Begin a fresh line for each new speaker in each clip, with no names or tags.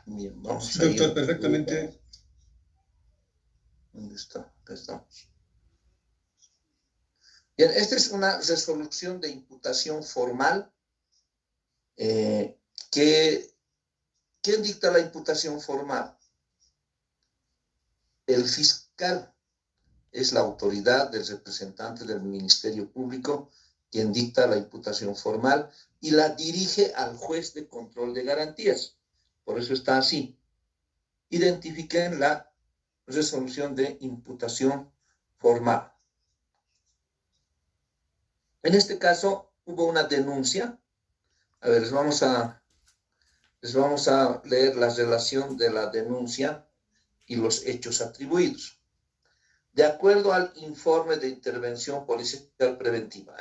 Bien, vamos
Sí,
a
doctor,
ir.
perfectamente.
¿Dónde está? Acá estamos. Bien, esta es una resolución de imputación formal. ¿Quién dicta la imputación formal? El fiscal. Es la autoridad del representante del Ministerio Público quien dicta la imputación formal y la dirige al juez de control de garantías. Por eso está así. Identifiquen la resolución de imputación formal. En este caso hubo una denuncia. A ver, les vamos a leer la relación de la denuncia y los hechos atribuidos. De acuerdo al informe de intervención policial preventiva.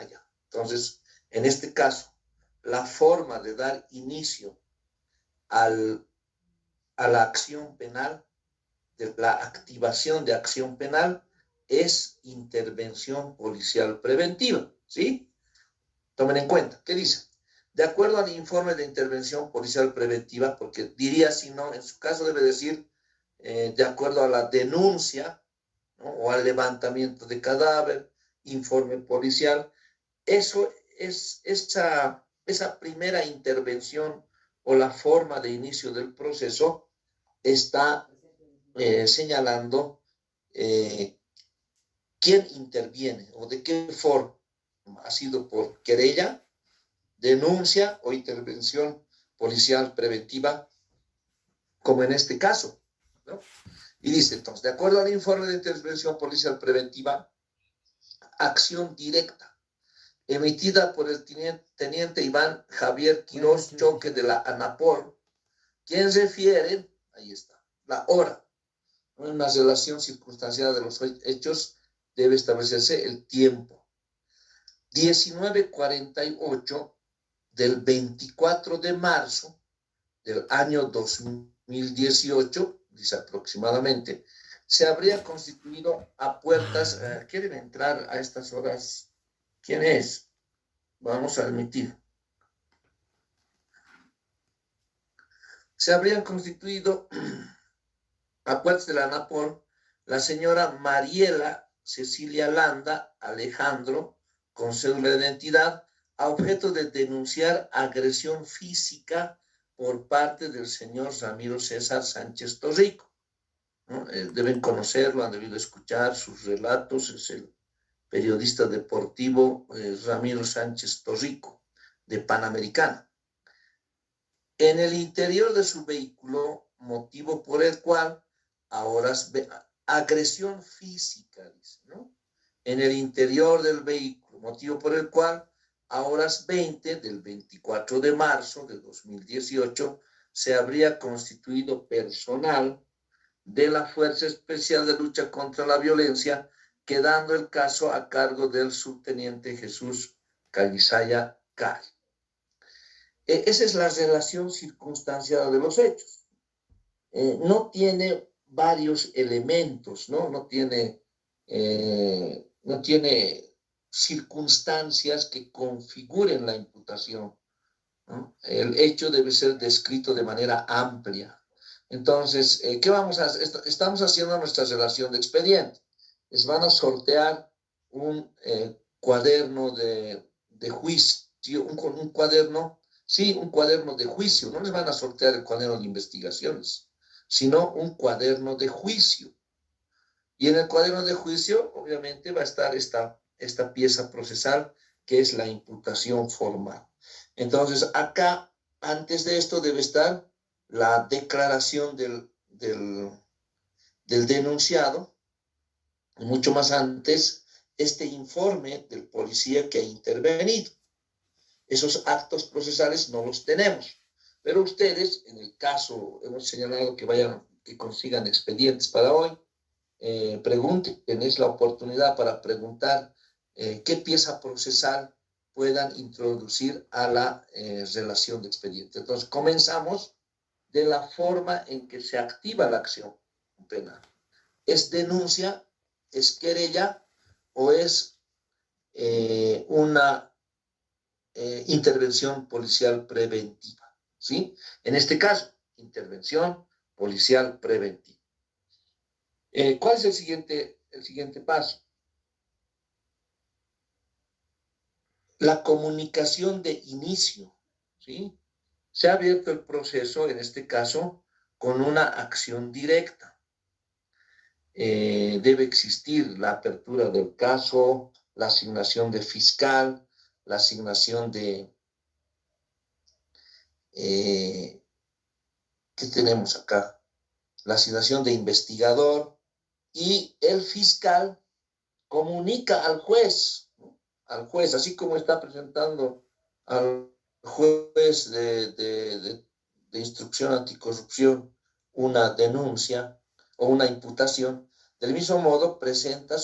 Entonces, en este caso, la forma de dar inicio a la acción penal, de la activación de acción penal, es intervención policial preventiva, ¿sí? Tomen en cuenta, ¿qué dice? De acuerdo al informe de intervención policial preventiva, porque diría si no, en su caso debe decir, de acuerdo a la denuncia, ¿no? O al levantamiento de cadáver, informe policial. Eso es esa primera intervención o la forma de inicio del proceso está señalando quién interviene o de qué forma. Ha sido por querella, denuncia o intervención policial preventiva, como en este caso, ¿no? Y dice entonces, de acuerdo al informe de intervención policial preventiva, acción directa, emitida por el teniente Iván Javier Quirós Choque de la ANAPOR, quien refiere, ahí está, la hora, ¿no? En una relación circunstanciada de los hechos debe establecerse el tiempo. 19:48 del 24 de marzo del año 2018, dice aproximadamente, se habría constituido a puertas. ¿Quieren entrar a estas horas? ¿Quién es? Vamos a admitir. Se habrían constituido a puertas de la ANAPOR la señora Mariela Cecilia Landa Alejandro, con cédula de identidad, a objeto de denunciar agresión física por parte del señor Ramiro César Sánchez Torrico, ¿no? Deben conocerlo, han debido escuchar sus relatos. Es el periodista deportivo Ramiro Sánchez Torrico, de Panamericana. En el interior de su vehículo, motivo por el cual ahora agresión física, dice, ¿no? En el interior del vehículo, motivo por el cual a horas 20 del 24 de marzo de 2018 se habría constituido personal de la Fuerza Especial de Lucha contra la Violencia, quedando el caso a cargo del subteniente Jesús Calizaya Cari. Esa es la relación circunstanciada de los hechos. No tiene varios elementos, ¿no? No tiene circunstancias que configuren la imputación, ¿no? El hecho debe ser descrito de manera amplia. Entonces, ¿qué vamos a hacer? Estamos haciendo nuestra relación de expediente. Les van a sortear un cuaderno de juicio, un cuaderno, sí, un cuaderno de juicio. No les van a sortear el cuaderno de investigaciones, sino un cuaderno de juicio. Y en el cuaderno de juicio, obviamente, va a estar esta pieza procesal, que es la imputación formal. Entonces, acá, antes de esto, debe estar la declaración del denunciado, y mucho más antes, este informe del policía que ha intervenido. Esos actos procesales no los tenemos, pero ustedes, en el caso, hemos señalado que consigan expedientes para hoy, pregunten, es la oportunidad para preguntar qué pieza procesal puedan introducir a la relación de expediente. Entonces, comenzamos de la forma en que se activa la acción penal. ¿Es denuncia, es querella o es una intervención policial preventiva? ¿Sí? En este caso, intervención policial preventiva. ¿Cuál es el siguiente paso? La comunicación de inicio, ¿sí? Se ha abierto el proceso, en este caso, con una acción directa. Debe existir la apertura del caso, la asignación de fiscal, la asignación de... ¿qué tenemos acá? La asignación de investigador, y el fiscal comunica al juez, ¿no? Al juez, así como está presentando al juez de instrucción anticorrupción una denuncia o una imputación, del mismo modo presenta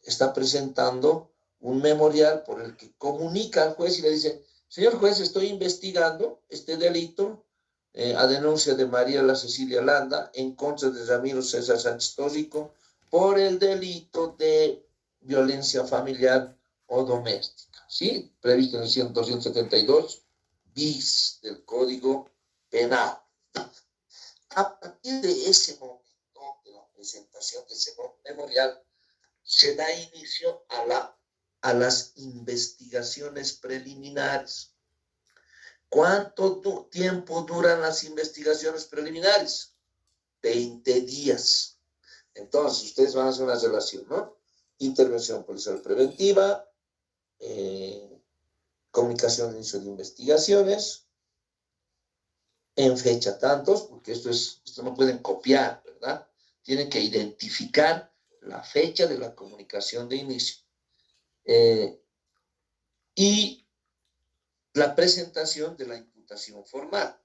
está presentando un memorial por el que comunica al juez y le dice: señor juez, estoy investigando este delito a denuncia de Mariela Cecilia Landa en contra de Ramiro César Sánchez Torrico por el delito de violencia familiar o doméstica, ¿sí? Previsto en el 272 bis del Código Penal. A partir de ese momento, de la presentación de ese memorial, se da inicio a las investigaciones preliminares. ¿Cuánto tiempo duran las investigaciones preliminares? 20 días. Entonces, ustedes van a hacer una relación, ¿no? Intervención policial preventiva, comunicación de inicio de investigaciones, en fecha tantos, porque esto no pueden copiar, ¿verdad? Tienen que identificar la fecha de la comunicación de inicio. Y la presentación de la imputación formal.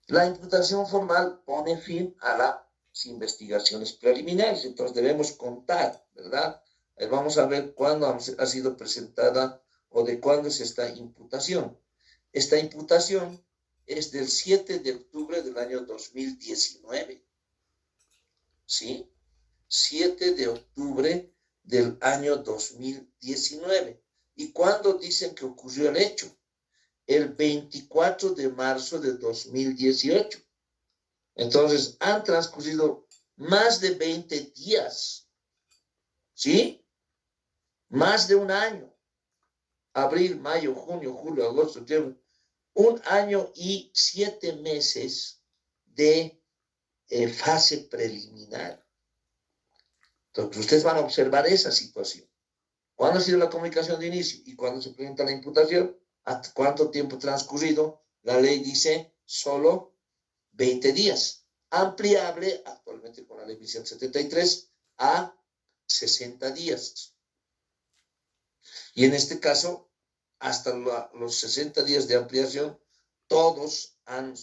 La imputación formal pone fin a las investigaciones preliminares, entonces debemos contar, ¿verdad? Vamos a ver cuándo ha sido presentada o de cuándo es esta imputación. Esta imputación es del 7 de octubre del año 2019. ¿Sí? 7 de octubre del año 2019. ¿Y cuándo dicen que ocurrió el hecho? El 24 de marzo de 2018. Entonces, han transcurrido más de 20 días. ¿Sí? Más de un año. Abril, mayo, junio, julio, agosto, septiembre. 1 año y 7 meses de fase preliminar. Entonces, ustedes van a observar esa situación. ¿Cuándo ha sido la comunicación de inicio y cuándo se presenta la imputación? ¿Hasta cuánto tiempo transcurrido? La ley dice solo 20 días. Ampliable actualmente con la ley 173 a 60 días. Y en este caso, hasta los 60 días de ampliación, todos han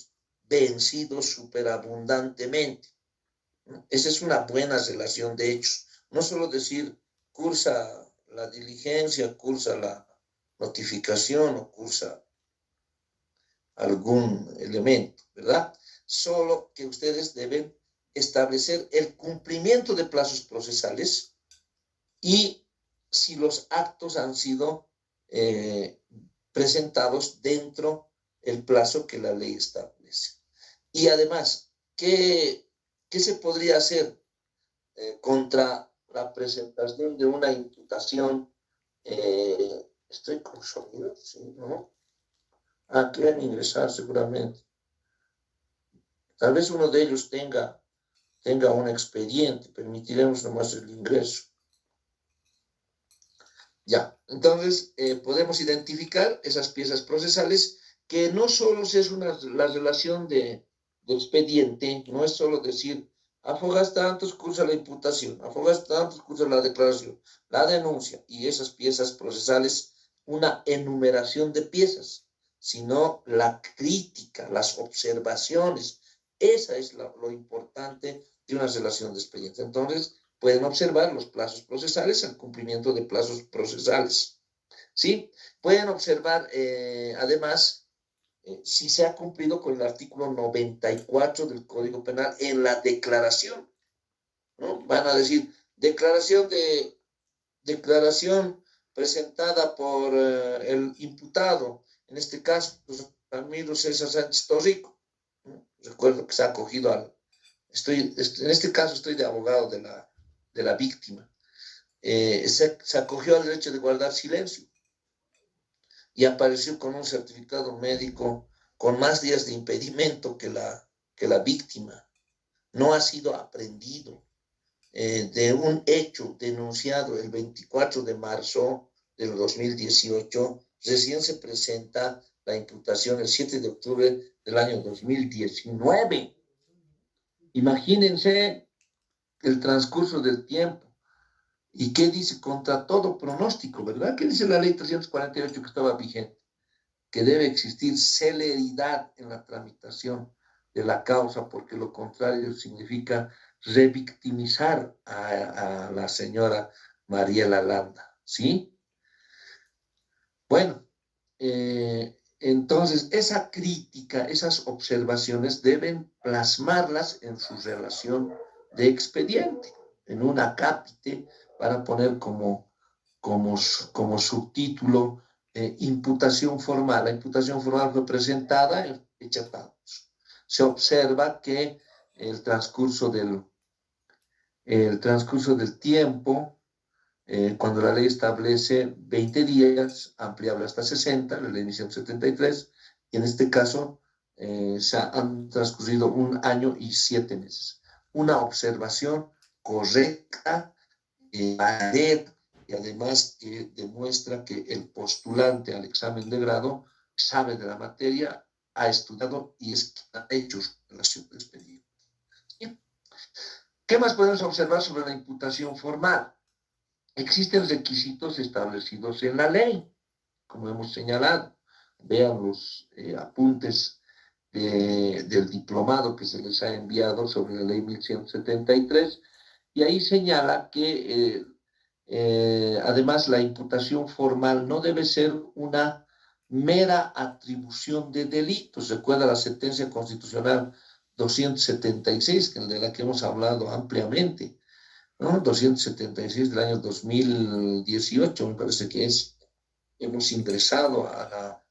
vencido superabundantemente. Esa es una buena relación de hechos. No solo decir cursa la diligencia, cursa la notificación o cursa algún elemento, ¿verdad? Solo que ustedes deben establecer el cumplimiento de plazos procesales y si los actos han sido presentados dentro del plazo que la ley establece. Y además, ¿qué se podría hacer contra la presentación de una imputación? Estoy con sonido, ¿sí? ¿No? Quieren ingresar seguramente. Tal vez uno de ellos tenga un expediente, permitiremos nomás el ingreso. Ya, entonces podemos identificar esas piezas procesales que no solo es la relación de expediente, no es solo decir, afogas tantos, cursa la imputación, afogas tantos, cursa la declaración, la denuncia, y esas piezas procesales, una enumeración de piezas, sino la crítica, las observaciones. Esa es lo importante de una relación de expediente. Entonces, pueden observar los plazos procesales, el cumplimiento de plazos procesales. ¿Sí? Pueden observar, además, si se ha cumplido con el artículo 94 del Código Penal en la declaración, ¿no? Van a decir, declaración presentada por el imputado, en este caso, Ramiro César Sánchez Torrico, ¿no? Recuerdo que se ha acogido en este caso estoy de abogado de la víctima, se acogió al derecho de guardar silencio y apareció con un certificado médico con más días de impedimento que la víctima. No ha sido aprendido de un hecho denunciado el 24 de marzo del 2018, recién se presenta la imputación el 7 de octubre del año 2019. Imagínense el transcurso del tiempo. ¿Y qué dice? Contra todo pronóstico, ¿verdad? ¿Qué dice la ley 348 que estaba vigente? Que debe existir celeridad en la tramitación de la causa, porque lo contrario significa revictimizar a la señora Mariela Landa, ¿sí? Bueno, entonces esa crítica, esas observaciones deben plasmarlas en su relación de expediente, en un acápite, para poner como subtítulo imputación formal. La imputación formal fue presentada, hecha tantos. Se observa que el transcurso del tiempo, cuando la ley establece 20 días, ampliable hasta 60, la ley 173, y en este caso se han transcurrido 1 año y 7 meses. Una observación correcta, y además que demuestra que el postulante al examen de grado sabe de la materia, ha estudiado y ha hecho su relación de expediente. ¿Qué más podemos observar sobre la imputación formal? Existen requisitos establecidos en la ley, como hemos señalado. Vean los apuntes del diplomado que se les ha enviado sobre la ley 1173, y ahí señala que además la imputación formal no debe ser una mera atribución de delitos. Recuerda la sentencia constitucional 276, de la que hemos hablado ampliamente, ¿no? 276 del año 2018, me parece que es. Hemos ingresado a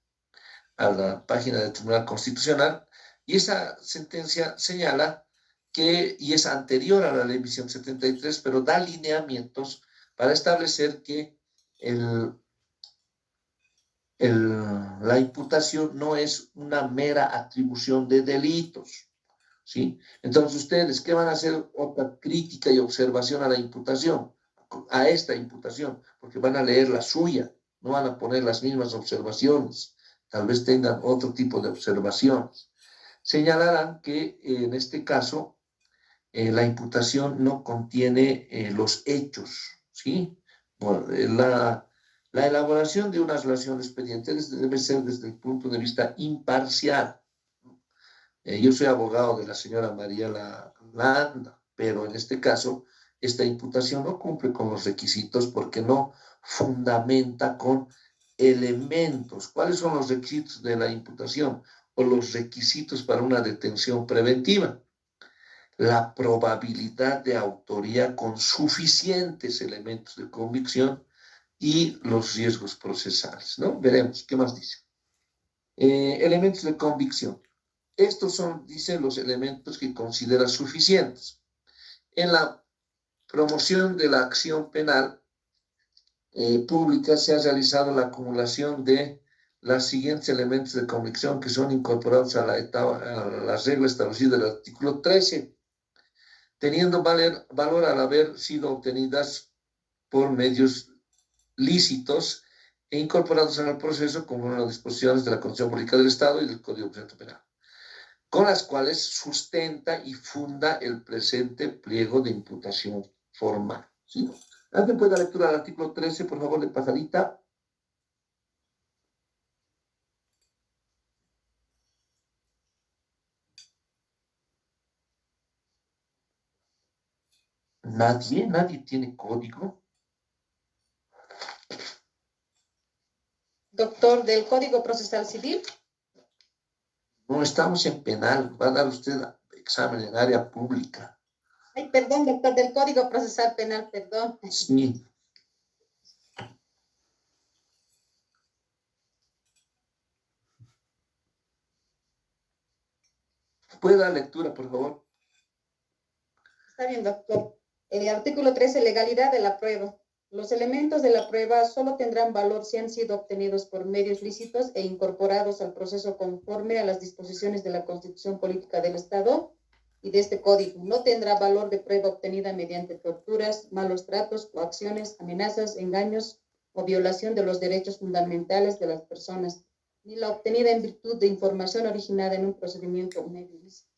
la página del Tribunal Constitucional, y esa sentencia señala que, y es anterior a la ley 173, pero da lineamientos para establecer que la imputación no es una mera atribución de delitos, ¿sí? Entonces ustedes, ¿qué van a hacer? Otra crítica y observación a la imputación, a esta imputación, porque van a leer la suya, no van a poner las mismas observaciones, tal vez tengan otro tipo de observaciones. Señalarán que en este caso la imputación no contiene los hechos, ¿sí? Bueno, la elaboración de una relación de expediente debe ser desde el punto de vista imparcial. Yo soy abogado de la señora Mariela Landa, pero en este caso esta imputación no cumple con los requisitos porque no fundamenta con elementos. ¿Cuáles son los requisitos de la imputación o los requisitos para una detención preventiva? La probabilidad de autoría con suficientes elementos de convicción y los riesgos procesales, ¿no? Veremos, ¿qué más dice? Elementos de convicción. Estos son, dice, los elementos que considera suficientes. En la promoción de la acción penal pública se ha realizado la acumulación de los siguientes elementos de convicción que son incorporados a la regla establecida del artículo 13, teniendo valor al haber sido obtenidas por medios lícitos e incorporados en el proceso como las disposiciones de la Constitución Política del Estado y del Código de Procedimiento Penal, con las cuales sustenta y funda el presente pliego de imputación formal, ¿sí? ¿Alguien puede dar lectura al artículo 13, por favor, de pasadita? Nadie tiene código.
Doctor, del Código Procesal Civil.
No estamos en penal, va a dar usted examen en área pública.
Ay, perdón, doctor, del Código Procesal Penal, perdón.
Sí. ¿Puede dar lectura, por favor?
Está bien, doctor. El artículo 13, legalidad de la prueba. Los elementos de la prueba solo tendrán valor si han sido obtenidos por medios lícitos e incorporados al proceso conforme a las disposiciones de la Constitución Política del Estado y de este Código. No tendrá valor de prueba obtenida mediante torturas, malos tratos, coacciones, amenazas, engaños o violación de los derechos fundamentales de las personas, ni la obtenida en virtud de información originada en un procedimiento o medio ilícito.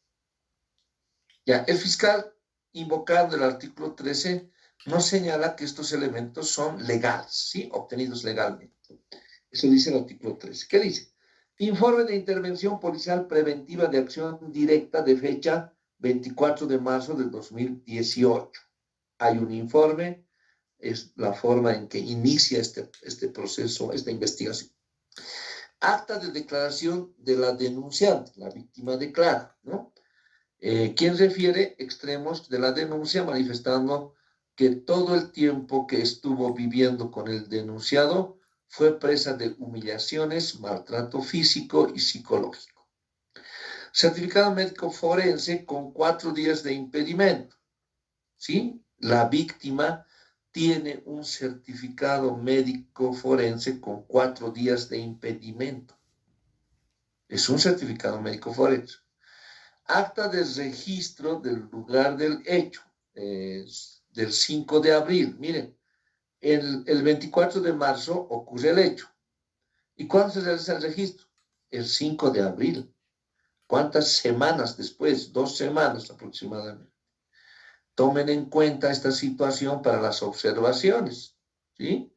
Ya, el fiscal, invocando el artículo 13, no señala que estos elementos son legales, ¿sí? Obtenidos legalmente. Eso dice el artículo 13. ¿Qué dice? Informe de intervención policial preventiva de acción directa de fecha 24 de marzo del 2018. Hay un informe, es la forma en que inicia este proceso, esta investigación. Acta de declaración de la denunciante, la víctima declara, ¿no? Quien refiere extremos de la denuncia manifestando que todo el tiempo que estuvo viviendo con el denunciado fue presa de humillaciones, maltrato físico y psicológico. Certificado médico forense con 4 días de impedimento, ¿sí? La víctima tiene un certificado médico forense con 4 días de impedimento. Es un certificado médico forense. Acta de registro del lugar del hecho, del 5 de abril. Miren, el 24 de marzo ocurre el hecho. ¿Y cuándo se realiza el registro? El 5 de abril. ¿Cuántas semanas después? 2 semanas aproximadamente. Tomen en cuenta esta situación para las observaciones, ¿sí?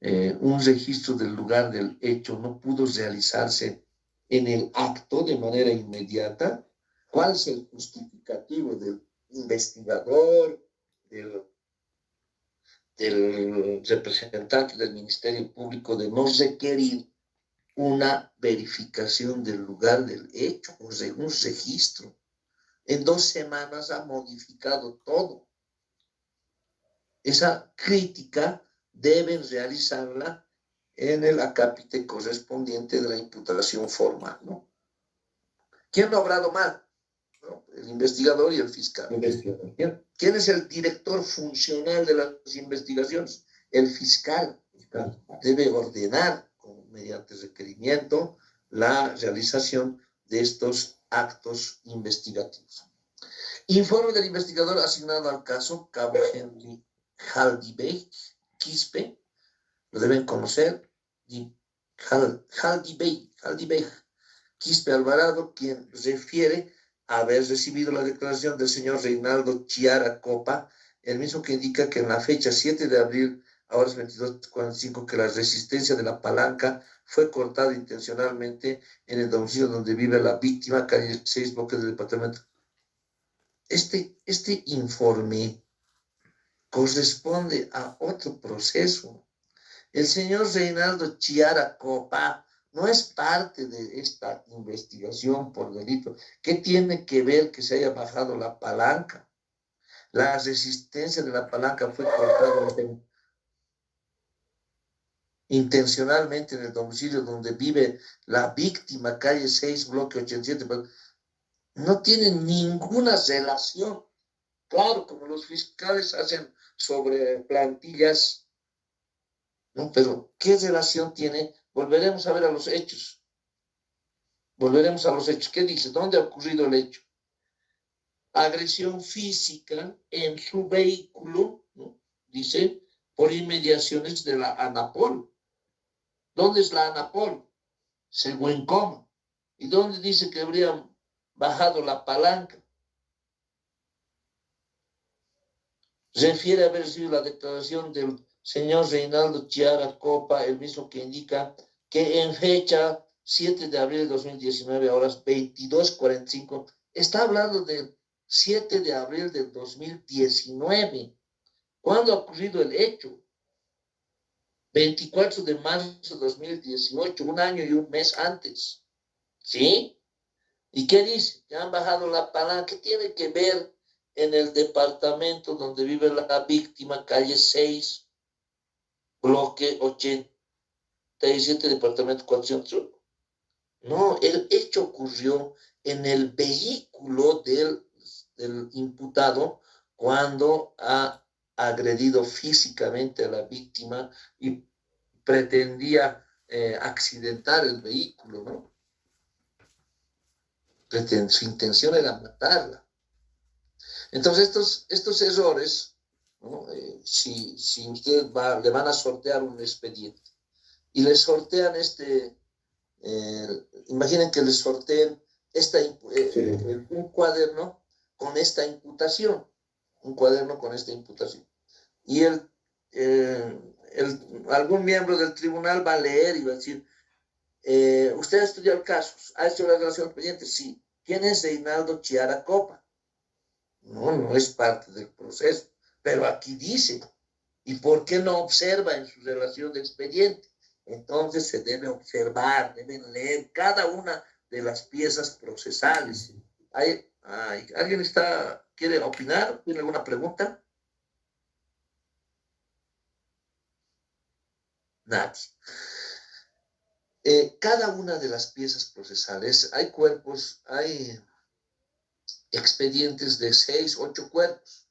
Un registro del lugar del hecho no pudo realizarse en el acto de manera inmediata. ¿Cuál es el justificativo del investigador, del representante del Ministerio Público de no requerir una verificación del lugar del hecho, un registro? En 2 semanas ha modificado todo. Esa crítica deben realizarla en el acápite correspondiente de la imputación formal, ¿no? ¿Quién lo ha obrado mal? ¿No? El investigador y el fiscal. ¿Quién es el director funcional de las investigaciones? El fiscal. Debe ordenar mediante requerimiento la realización de estos actos investigativos. Informe del investigador asignado al caso, Cabo Henry Haldibey Quispe, lo deben conocer, Haldibey Quispe Alvarado, quien refiere haber recibido la declaración del señor Reinaldo Chiara Copa, el mismo que indica que en la fecha 7 de abril, a horas 22:45, que la resistencia de la palanca fue cortada intencionalmente en el domicilio donde vive la víctima, calle 6, bloque del departamento. Este informe corresponde a otro proceso. El señor Reinaldo Chiara Copa no es parte de esta investigación por delito. ¿Qué tiene que ver que se haya bajado la palanca? La resistencia de la palanca fue cortada intencionalmente en el domicilio donde vive la víctima, calle 6, bloque 87. No tiene ninguna relación. Claro, como los fiscales hacen sobre plantillas, ¿no? Pero ¿qué relación tiene? Volveremos a ver a los hechos. Volveremos a los hechos. ¿Qué dice? ¿Dónde ha ocurrido el hecho? Agresión física en su vehículo, ¿no? Dice, por inmediaciones de la Anapol. ¿Dónde es la Anapol? Seguencoma. ¿Y dónde dice que habrían bajado la palanca? Refiere haber recibido la declaración del señor Reinaldo Chiara Copa, el mismo que indica que en fecha 7 de abril de 2019, a horas 22:45, está hablando del 7 de abril del 2019. ¿Cuándo ha ocurrido el hecho? 24 de marzo de 2018, 1 año y 1 mes antes. ¿Sí? ¿Y qué dice? Que han bajado la palanca. ¿Qué tiene que ver en el departamento donde vive la víctima, calle 6, bloque 87, departamento 401? No, el hecho ocurrió en el vehículo del imputado cuando ha agredido físicamente a la víctima y pretendía accidentar el vehículo, ¿no? Su intención era matarla. Entonces, estos errores, ¿no? Si usted le van a sortear un expediente y le sortean imaginen que les sorteen un cuaderno con esta imputación, un cuaderno con esta imputación. Y algún miembro del tribunal va a leer y va a decir, ¿usted ha estudiado casos? ¿Ha estudiado la relación expediente? Sí. ¿Quién es Reinaldo Chiara Copa? No, no es parte del proceso, pero aquí dice, ¿y por qué no observa en su relación de expediente? Entonces se debe observar, deben leer cada una de las piezas procesales. ¿Alguien quiere opinar? ¿Tiene alguna pregunta? Nadie. Cada una de las piezas procesales, hay cuerpos, hay expedientes de 6, 8 cuerpos,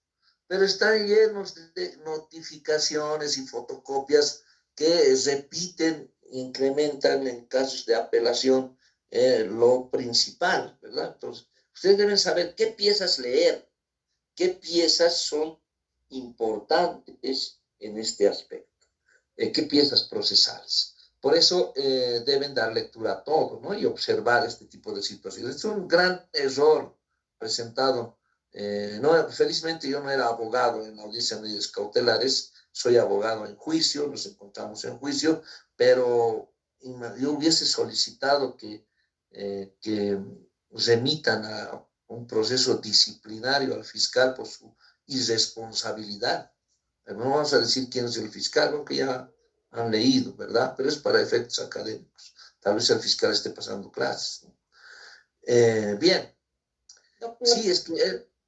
pero están llenos de notificaciones y fotocopias que repiten, incrementan en casos de apelación lo principal, ¿verdad? Entonces, ustedes deben saber qué piezas leer, qué piezas son importantes en este aspecto, qué piezas procesales. Por eso deben dar lectura a todo, ¿no? Y observar este tipo de situaciones. Es un gran error presentado. No, felizmente yo no era abogado en la audiencia de medidas cautelares, soy abogado en juicio, nos encontramos en juicio, pero yo hubiese solicitado que remitan a un proceso disciplinario al fiscal por su irresponsabilidad. No vamos a decir quién es el fiscal, aunque ya han leído, ¿verdad? Pero es para efectos académicos. Tal vez el fiscal esté pasando clases, ¿no? Bien. Sí,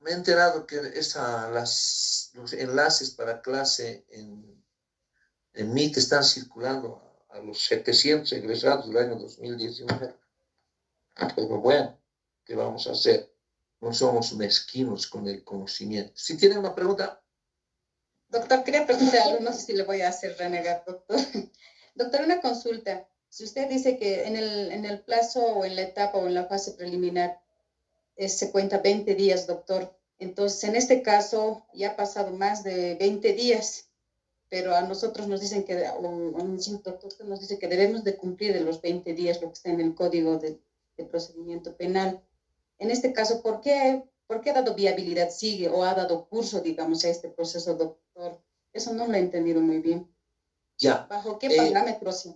me he enterado que los enlaces para clase en MIT están circulando a los 700 egresados del año 2019. Pero bueno, ¿qué vamos a hacer? No somos mezquinos con el conocimiento. Si tienen una pregunta.
Doctor, quería preguntar algo, no sé si le voy a hacer renegar, doctor. Doctor, una consulta. Si usted dice que en el plazo o en la etapa o en la fase preliminar se cuenta 20 días, doctor, entonces en este caso ya ha pasado más de 20 días, pero a nosotros nos dicen que, doctor nos dice que debemos de cumplir en los 20 días lo que está en el Código de Procedimiento Penal. En este caso, ¿por qué ha dado viabilidad, sigue o ha dado curso, digamos, a este proceso, doctor? Eso no lo he entendido muy bien.
Ya.
¿Bajo qué parámetros?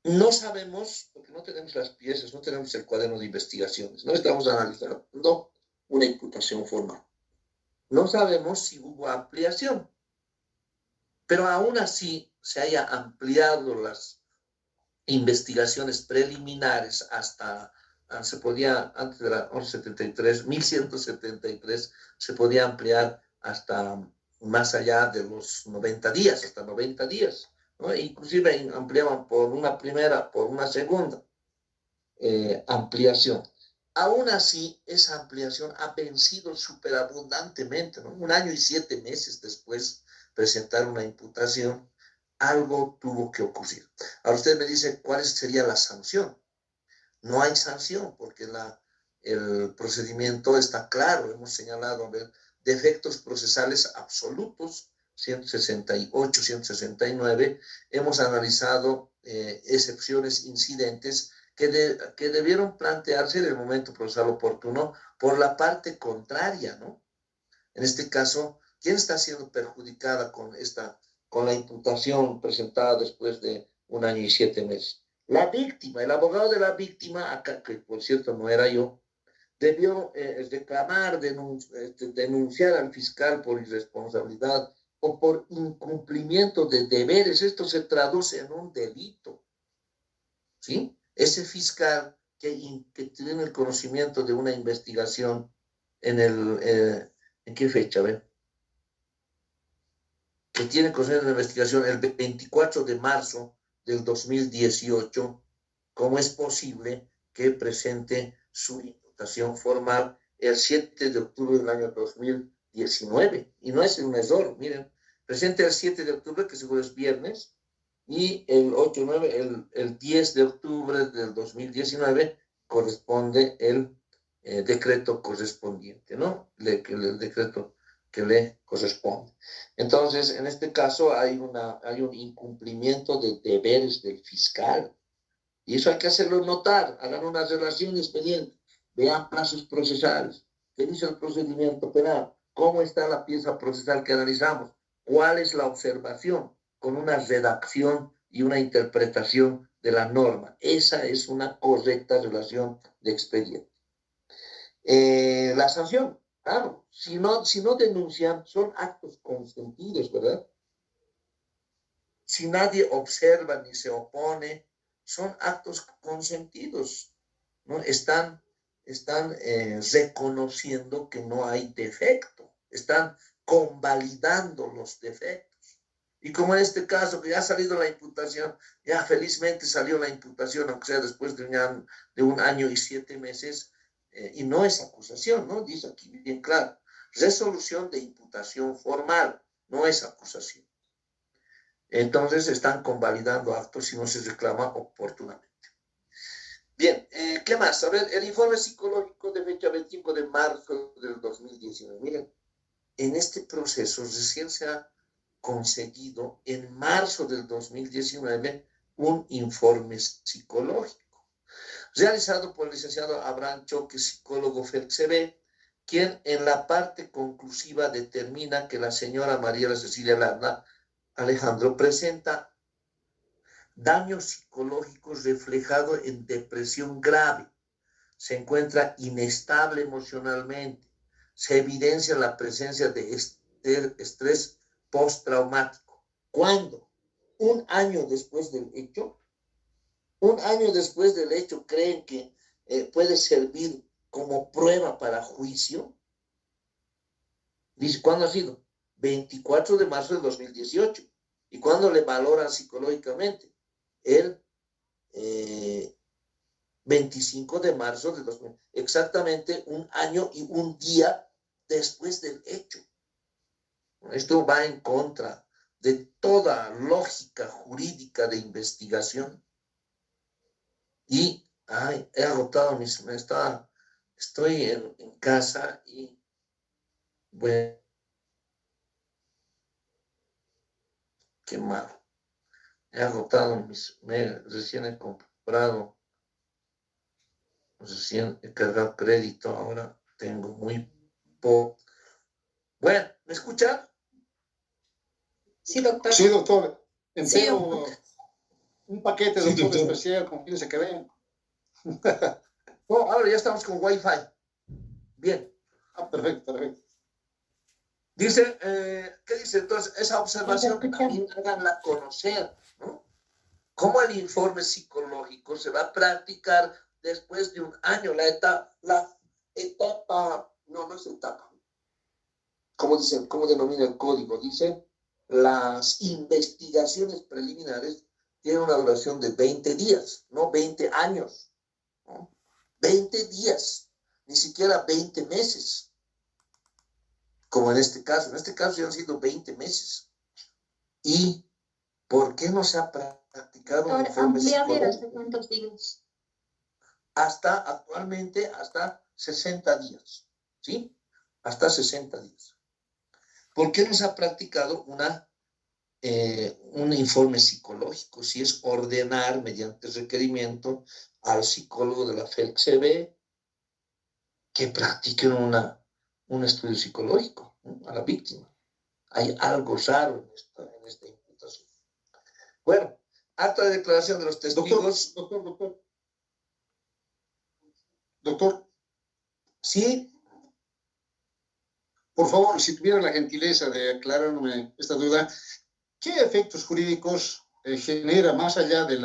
No sabemos, porque no tenemos las piezas, no tenemos el cuaderno de investigaciones, no estamos analizando una imputación formal. No sabemos si hubo ampliación, pero aún así se haya ampliado las investigaciones preliminares hasta, se podía, antes de la 1173, se podía ampliar hasta más allá de los 90 días, hasta 90 días, ¿no? Inclusive ampliaban por una primera, por una segunda ampliación. Aún así, esa ampliación ha vencido superabundantemente, ¿no? 1 año y 7 meses después presentar una imputación, algo tuvo que ocurrir. Ahora usted me dice, ¿cuál sería la sanción? No hay sanción porque el procedimiento está claro. Hemos señalado defectos procesales absolutos, 168, 169. Hemos analizado excepciones, incidentes que debieron plantearse en el momento procesal oportuno por la parte contraria, ¿no? En este caso, ¿quién está siendo perjudicada con la imputación presentada después de 1 año y 7 meses? La víctima, el abogado de la víctima, acá, que por cierto no era yo, debió reclamar, denunciar al fiscal por irresponsabilidad o por incumplimiento de deberes. Esto se traduce en un delito, ¿sí? Ese fiscal que tiene el conocimiento de una investigación ¿en qué fecha? A ver. Que tiene conocimiento de la investigación el 24 de marzo del 2018, cómo es posible que presente su imputación formal el 7 de octubre del año 2019. Y no es un error, miren, presente el 7 de octubre, que seguro es viernes, y el 8, 9, el 10 de octubre del 2019 corresponde el decreto correspondiente, ¿no? El decreto que le corresponde. Entonces, en este caso hay un incumplimiento de deberes del fiscal. Y eso hay que hacerlo notar. Hagan una relación expediente. Vean plazos procesales. ¿Qué dice el procedimiento penal? ¿Cómo está la pieza procesal que analizamos? ¿Cuál es la observación? Con una redacción y una interpretación de la norma. Esa es una correcta relación de expediente. La sanción, claro, si no denuncian, son actos consentidos, ¿verdad? Si nadie observa ni se opone, son actos consentidos, ¿no? Están reconociendo que no hay defecto, están convalidando los defectos. Y como en este caso, que ya ha salido la imputación, ya felizmente salió la imputación, aunque sea después de un año y 7 meses, y no es acusación, ¿no? Dice aquí bien claro, resolución de imputación formal, no es acusación. Entonces están convalidando actos si no se reclama oportunamente. Bien, ¿qué más? A ver, el informe psicológico de fecha 25 de marzo del 2019. Miren, en este proceso recién se ha conseguido en marzo del 2019 un informe psicológico realizado por el licenciado Abraham Choque, psicólogo FELCB, quien en la parte conclusiva determina que la señora Mariela Cecilia Landa Alejandro presenta daño psicológico reflejado en depresión grave, se encuentra inestable emocionalmente, se evidencia la presencia de estrés postraumático. ¿Cuándo? Un año después del hecho. Un año después del hecho, ¿creen que puede servir como prueba para juicio? Dice, ¿cuándo ha sido? 24 de marzo de 2018. ¿Y cuándo le valoran psicológicamente? El 25 de marzo de 2000, exactamente un año y un día después del hecho. Esto va en contra de toda lógica jurídica de investigación. Y he agotado estoy en casa y bueno, qué mal. He agotado recién he comprado, recién he cargado crédito, ahora tengo muy poco. Bueno, ¿me escuchan?
Sí, doctor.
Sí, doctor.
Envío
un paquete,
Sí,
doctor,
doctor.
especial, confíense que ven.
Oh, ahora ya estamos con Wi-Fi. Bien.
Perfecto, perfecto.
Dice, ¿qué dice? Entonces, esa observación también háganla conocer, ¿no? ¿Cómo el informe psicológico se va a practicar después de un año? La etapa, no es etapa. ¿Cómo denomina el código? Dice, las investigaciones preliminares tienen una duración de 20 días, no 20 años, ¿no? 20 días, ni siquiera 20 meses. Como en este caso ya han sido 20 meses. ¿Y por qué no se ha practicado un informe psicológico?
¿Hasta cuántos días?
Actualmente hasta 60 días, ¿sí? Hasta 60 días. ¿Por qué no se ha practicado un informe psicológico? Si es ordenar mediante requerimiento al psicólogo de la FELCB que practique un estudio psicológico, ¿no?, a la víctima. Hay algo raro en esta imputación. Bueno, acta de declaración de los testigos.
Doctor,
Sí,
por favor, si tuviera la gentileza de aclararme esta duda, ¿qué efectos jurídicos genera más allá de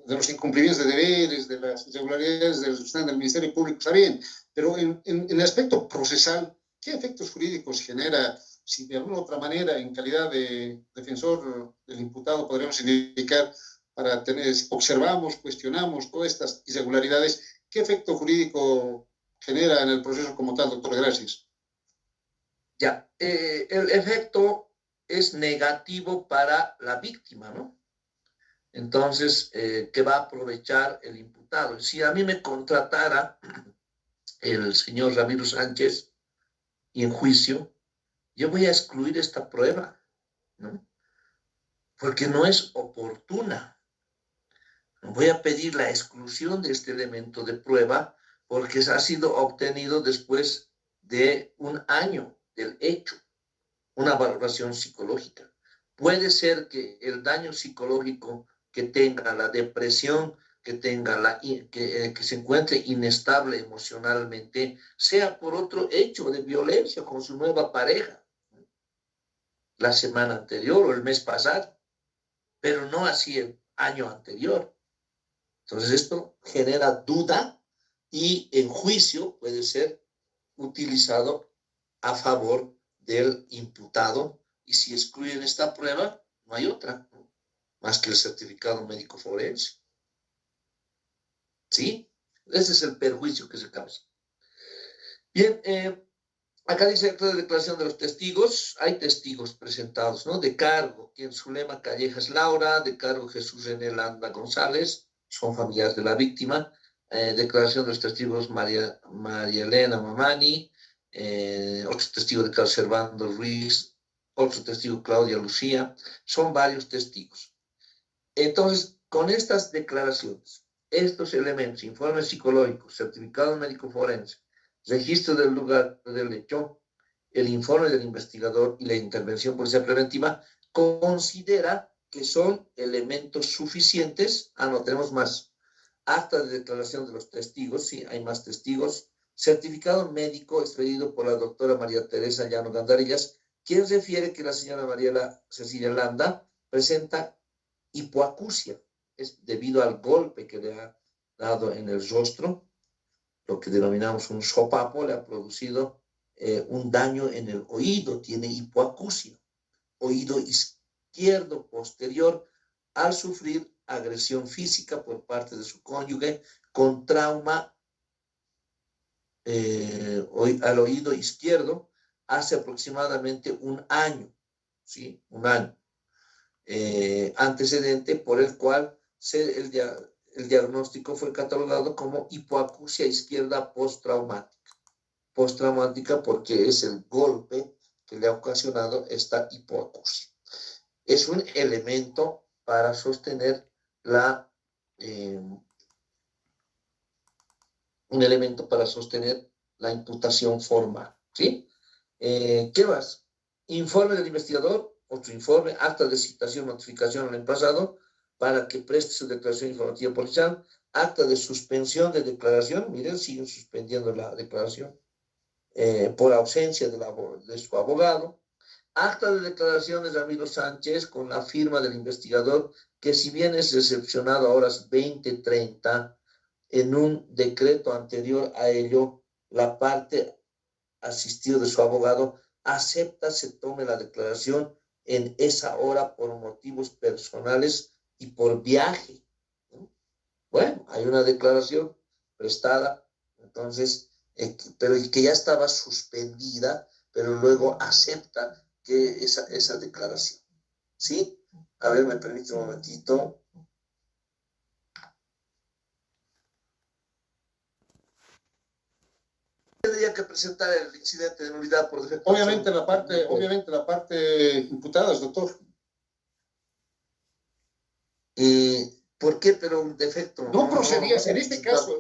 los incumplimientos de deberes, de las irregularidades del Ministerio Público? Está bien, pero en el aspecto procesal, ¿qué efectos jurídicos genera? Si de alguna otra manera, en calidad de defensor del imputado, podríamos indicar para tener, observamos, cuestionamos todas estas irregularidades, ¿qué efecto jurídico genera en el proceso como tal, doctor? Gracias.
Ya, el efecto es negativo para la víctima, ¿no? Entonces, ¿qué va a aprovechar el imputado? Si a mí me contratara el señor Ramiro Sánchez y en juicio, yo voy a excluir esta prueba, ¿no? Porque no es oportuna. Voy a pedir la exclusión de este elemento de prueba porque ha sido obtenido después de un año del hecho, una valoración psicológica. Puede ser que el daño psicológico que tenga, la depresión que tenga, que se encuentre inestable emocionalmente, sea por otro hecho de violencia con su nueva pareja la semana anterior o el mes pasado, pero no así el año anterior. Entonces esto genera duda y en juicio puede ser utilizado a favor del imputado y si excluyen esta prueba, no hay otra, ¿no? Más que el certificado médico forense. ¿Sí? Ese es el perjuicio que se causa. Bien, acá dice acto de declaración de los testigos. Hay testigos presentados, ¿no? De cargo, quien Zulema Callejas Laura, de cargo Jesús René Landa González, son familiares de la víctima. Declaración de los testigos María Elena Mamani, otro testigo de Carlos Servando Ruiz, otro testigo Claudia Lucía, son varios testigos. Entonces, con estas declaraciones, estos elementos, informes psicológicos, certificado médico forense, registro del lugar del hecho, el informe del investigador y la intervención policial preventiva, considera que son elementos suficientes. No tenemos más. Acta de declaración de los testigos, sí, hay más testigos. Certificado médico expedido por la doctora María Teresa Llano Gandarillas, quien refiere que la señora Mariela Cecilia Landa presenta hipoacusia, es debido al golpe que le ha dado en el rostro, lo que denominamos un sopapo, le ha producido un daño en el oído, tiene hipoacusia, oído izquierdo posterior, al sufrir agresión física por parte de su cónyuge con trauma al oído izquierdo hace aproximadamente un año, ¿sí? Un año. Antecedente por el cual el diagnóstico fue catalogado como hipoacusia izquierda postraumática porque es el golpe que le ha ocasionado esta hipoacusia. Es un elemento para sostener la imputación formal, ¿sí? ¿Qué más? Informe del investigador, otro informe, acta de citación, notificación al emplazado para que preste su declaración informativa policial, acta de suspensión de declaración, miren, siguen suspendiendo la declaración por ausencia de su abogado, acta de declaración de Ramiro Sánchez con la firma del investigador, que si bien es recepcionado a horas 20:30, en un decreto anterior a ello, la parte asistida de su abogado acepta se tome la declaración en esa hora por motivos personales y por viaje, ¿no? Bueno, hay una declaración prestada, entonces, pero que ya estaba suspendida, pero luego acepta que esa declaración, ¿sí? A ver, me permite un momentito. Tendría que presentar el incidente de nulidad por defecto.
Obviamente la parte imputada, doctor.
¿Por qué? Pero un defecto.
No procedía, en este caso,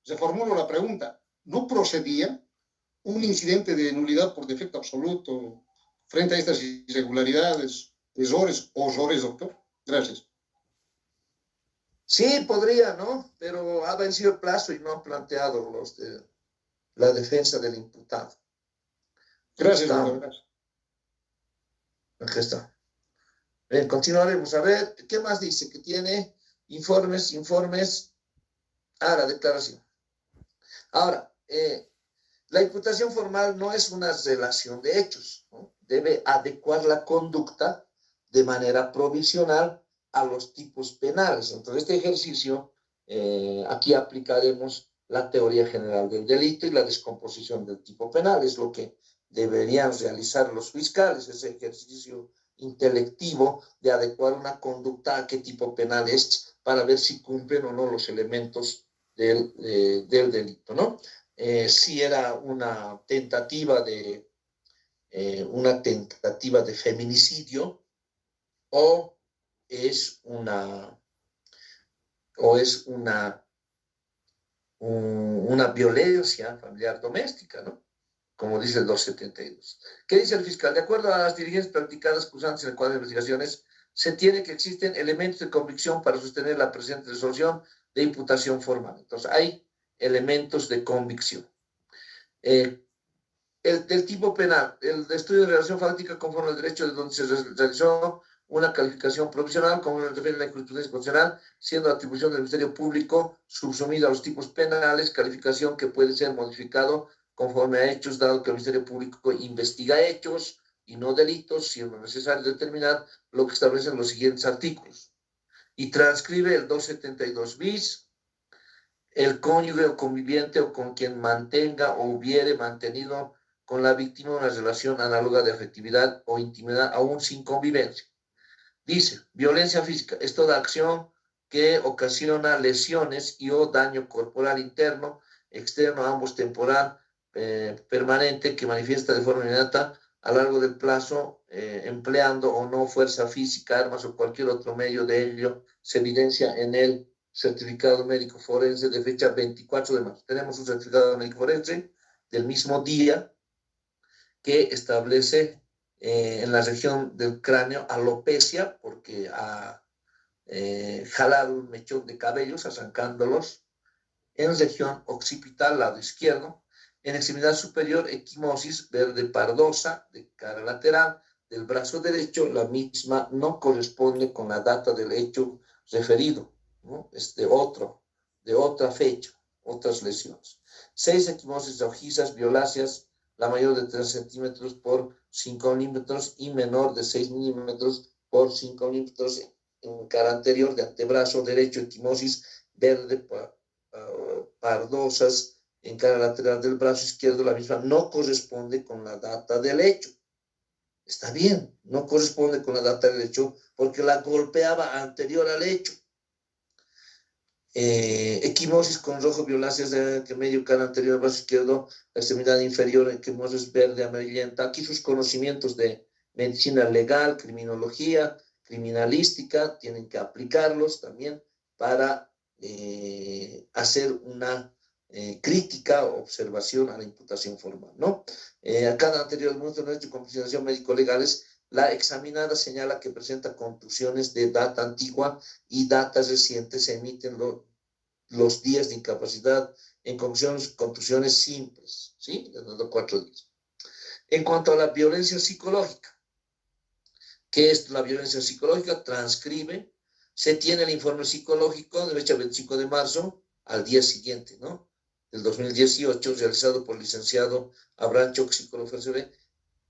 se formuló la pregunta, ¿no procedía un incidente de nulidad por defecto absoluto frente a estas irregularidades, errores, doctor? Gracias.
Sí, podría, ¿no? Pero ha vencido el plazo y no han planteado los de la defensa del imputado.
Gracias, doctor. Gracias.
Aquí está. Bien, continuaremos. A ver, ¿qué más dice? Que tiene informes. La declaración. Ahora, la imputación formal no es una relación de hechos, ¿no? Debe adecuar la conducta de manera provisional a los tipos penales. Entonces, este ejercicio, aquí aplicaremos la teoría general del delito y la descomposición del tipo penal. Es lo que deberían realizar los fiscales, ese ejercicio intelectivo de adecuar una conducta a qué tipo penal es para ver si cumplen o no los elementos del delito, ¿no? Si era una tentativa de feminicidio o es una violencia familiar doméstica, ¿no? Como dice el 272. ¿Qué dice el fiscal? De acuerdo a las diligencias practicadas cursantes en el cuadro de investigaciones, se tiene que existen elementos de convicción para sostener la presente resolución de imputación formal. Entonces, hay elementos de convicción. Del tipo penal, el estudio de relación fáctica conforme al derecho de donde se realizó una calificación provisional, como se refiere a la jurisprudencia constitucional, siendo la atribución del Ministerio Público subsumida a los tipos penales, calificación que puede ser modificado conforme a hechos, dado que el Ministerio Público investiga hechos y no delitos, siendo necesario determinar lo que establecen los siguientes artículos. Y transcribe el 272 bis, el cónyuge o conviviente o con quien mantenga o hubiere mantenido con la víctima una relación análoga de afectividad o intimidad aún sin convivencia. Dice, violencia física es toda acción que ocasiona lesiones y o daño corporal interno, externo, ambos temporal, permanente, que manifiesta de forma inmediata a lo largo del plazo, empleando o no fuerza física, armas o cualquier otro medio de ello, se evidencia en el certificado médico forense de fecha 24 de marzo. Tenemos un certificado médico forense del mismo día que establece en la región del cráneo alopecia, porque ha jalado un mechón de cabellos, arrancándolos, en región occipital, lado izquierdo, en extremidad superior, equimosis verde pardosa, de cara lateral, del brazo derecho, la misma no corresponde con la data del hecho referido, ¿no? Es de otra fecha, otras lesiones. 6 equimosis rojizas violáceas, la mayor de 3 centímetros por 5 milímetros y menor de 6 milímetros por 5 milímetros en cara anterior de antebrazo derecho, equimosis verde pardosas en cara lateral del brazo izquierdo, la misma no corresponde con la data del hecho. Está bien, no corresponde con la data del hecho porque la golpeaba anterior al hecho. Equimosis con rojo violáceas de medio cara anterior al brazo izquierdo, la extremidad inferior, equimosis verde amarillenta. Aquí sus conocimientos de medicina legal, criminología, criminalística, tienen que aplicarlos también para hacer una crítica o observación a la imputación formal, ¿no? A cada anterior momento de consideración médico-legales, la examinada señala que presenta contusiones de data antigua y datas recientes. Se emiten los días de incapacidad en contusiones simples, ¿sí? De 4 días. En cuanto a la violencia psicológica, ¿qué es la violencia psicológica? Transcribe, se tiene el informe psicológico de fecha 25 de marzo al día siguiente, ¿no? Del 2018, realizado por el licenciado Abraham Choc, psicólogo,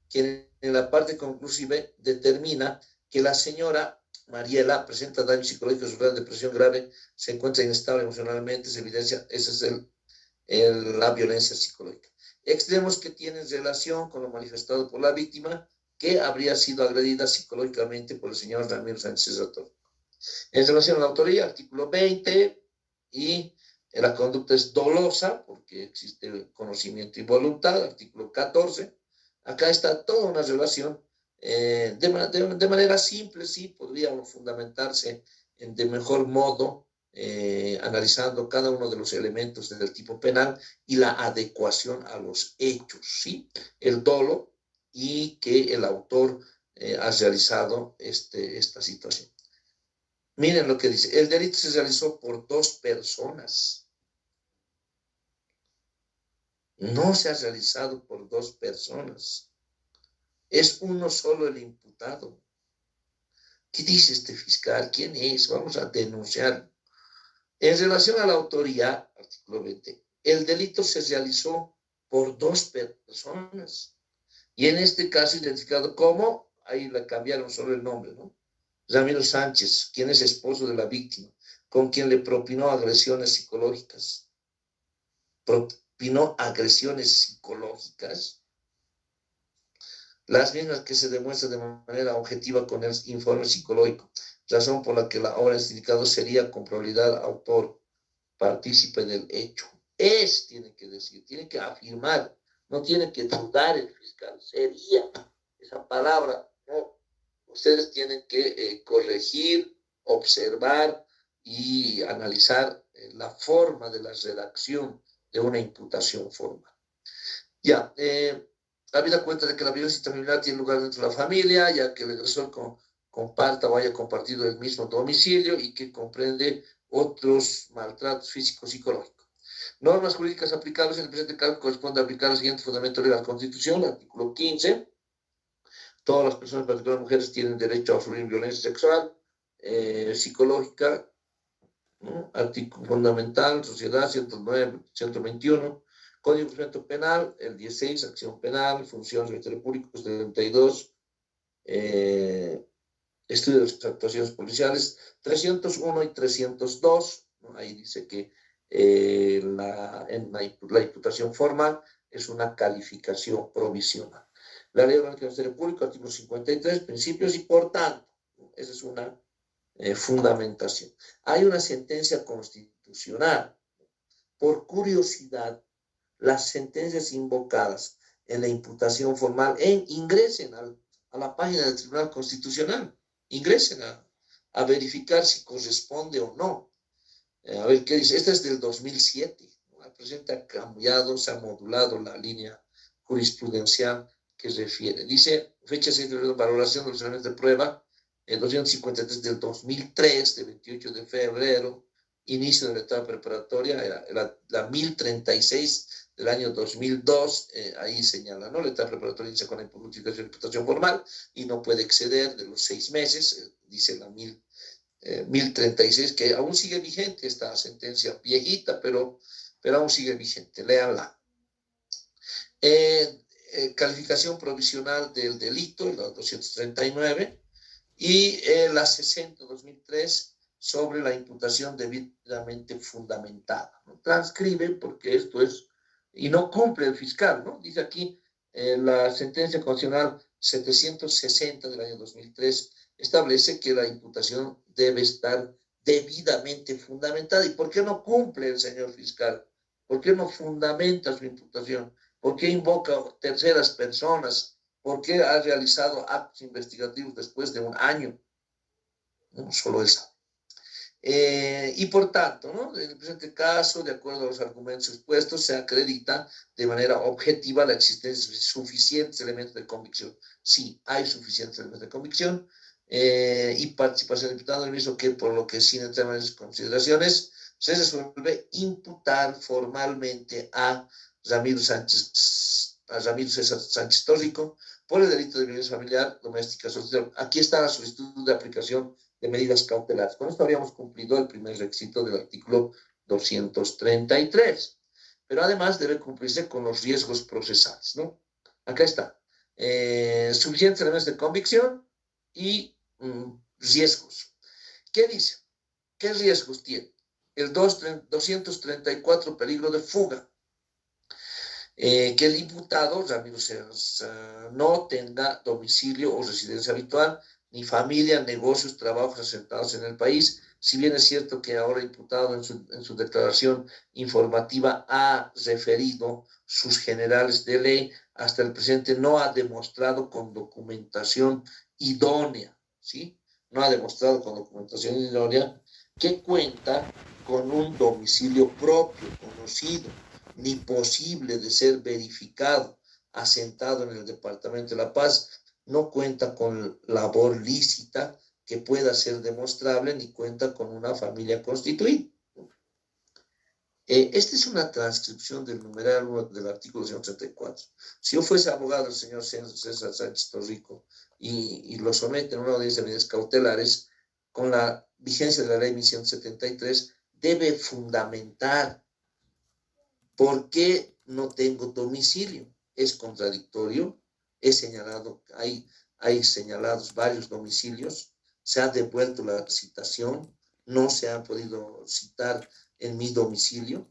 quien en la parte conclusiva determina que la señora Mariela presenta daño psicológico, sufre depresión grave, se encuentra inestable emocionalmente, se evidencia, esa es la violencia psicológica. Extremos que tienen relación con lo manifestado por la víctima, que habría sido agredida psicológicamente por el señor Ramiro Sánchez Rator. En relación a la autoría, artículo 20, y la conducta es dolosa, porque existe conocimiento y voluntad, artículo 14. Acá está toda una relación de manera simple, sí, podríamos fundamentarse de mejor modo, analizando cada uno de los elementos del tipo penal y la adecuación a los hechos, ¿sí? El dolo y que el autor ha realizado esta situación. Miren lo que dice, el delito se realizó por 2 personas. No se ha realizado por 2 personas. Es uno solo el imputado. ¿Qué dice este fiscal? ¿Quién es? Vamos a denunciar. En relación a la autoría, artículo 20, el delito se realizó por 2 personas. Y en este caso identificado como, ahí le cambiaron solo el nombre, ¿no? Ramiro Sánchez, quien es esposo de la víctima, con quien le propinó agresiones psicológicas. Propinó agresiones psicológicas, las mismas que se demuestran de manera objetiva con el informe psicológico, razón por la que la obra del sindicato sería con probabilidad autor, partícipe del hecho. Tiene que decir, tiene que afirmar, no tiene que dudar el fiscal, sería esa palabra, no. Ustedes tienen que corregir, observar y analizar la forma de la redacción de una imputación formal. Ya, habida cuenta de que la violencia intrafamiliar tiene lugar dentro de la familia, ya que el agresor comparta o haya compartido el mismo domicilio y que comprende otros maltratos físicos y psicológicos. Normas jurídicas aplicables en el presente caso corresponde aplicar el siguiente fundamento legal: Constitución, artículo 15. Todas las personas, en particular mujeres, tienen derecho a sufrir violencia sexual, psicológica, ¿no? Artículo fundamental, Sociedad 109, 121. Código de Procedimiento Penal, el 16, acción penal, funciones del Ministerio Público, 72, estudio de las actuaciones policiales, 301 y 302, ¿no? Ahí dice que la imputación formal es una calificación provisional. La Ley Orgánica del Ministerio Público, artículo 53, principios, y por tanto, esa es una fundamentación. Hay una sentencia constitucional. Por curiosidad, las sentencias invocadas en la imputación formal ingresen a la página del Tribunal Constitucional, ingresen a verificar si corresponde o no. A ver qué dice. Esta es del 2007. El presidente ha cambiado, se ha modulado la línea jurisprudencial que refiere. Dice, fecha de valoración de los elementos de prueba, el 253 del 2003, de 28 de febrero, inicio de la etapa preparatoria, la 1036 del año 2002, ahí señala, ¿no? La etapa preparatoria inicia con la imputación formal y no puede exceder de los 6 meses, dice la 1036, que aún sigue vigente esta sentencia viejita, pero aún sigue vigente, léanla. Calificación provisional del delito, la 239, y la 60-2003 sobre la imputación debidamente fundamentada, ¿no? Transcribe, porque esto es, y no cumple el fiscal, ¿no? Dice aquí la sentencia constitucional 760 del año 2003 establece que la imputación debe estar debidamente fundamentada. ¿Y por qué no cumple el señor fiscal? ¿Por qué no fundamenta su imputación? ¿Por qué invoca terceras personas? ¿Por qué ha realizado actos investigativos después de un año? No, solo eso. Y por tanto, ¿no? En el presente caso, de acuerdo a los argumentos expuestos, se acredita de manera objetiva la existencia de suficientes elementos de convicción. Sí, hay suficientes elementos de convicción y participación del imputado, el mismo que, por lo que, sin entrar en esas consideraciones, se resuelve imputar formalmente a Ramiro César Sánchez Torrico por el delito de violencia familiar, doméstica, social. Aquí está la solicitud de aplicación de medidas cautelares. Con esto habríamos cumplido el primer requisito del artículo 233. Pero además debe cumplirse con los riesgos procesales, ¿no? Acá está. Suficientes elementos de convicción y riesgos. ¿Qué dice? ¿Qué riesgos tiene? El 234, peligro de fuga. Que el imputado, Ramiro César, no tenga domicilio o residencia habitual, ni familia, negocios, trabajos asentados en el país. Si bien es cierto que ahora el imputado en su declaración informativa ha referido sus generales de ley, hasta el presente no ha demostrado con documentación idónea, ¿sí? No ha demostrado con documentación idónea que cuenta con un domicilio propio, conocido, ni posible de ser verificado, asentado en el Departamento de La Paz, no cuenta con labor lícita que pueda ser demostrable, ni cuenta con una familia constituida. Esta es una transcripción del numeral 1 del artículo 134. Si yo fuese abogado del señor César Sánchez Torrico y lo somete en una audiencia de medidas cautelares, con la vigencia de la ley 1173, debe fundamentar por qué no tengo domicilio. Es contradictorio. He señalado, hay señalados varios domicilios, se ha devuelto la citación, no se ha podido citar en mi domicilio.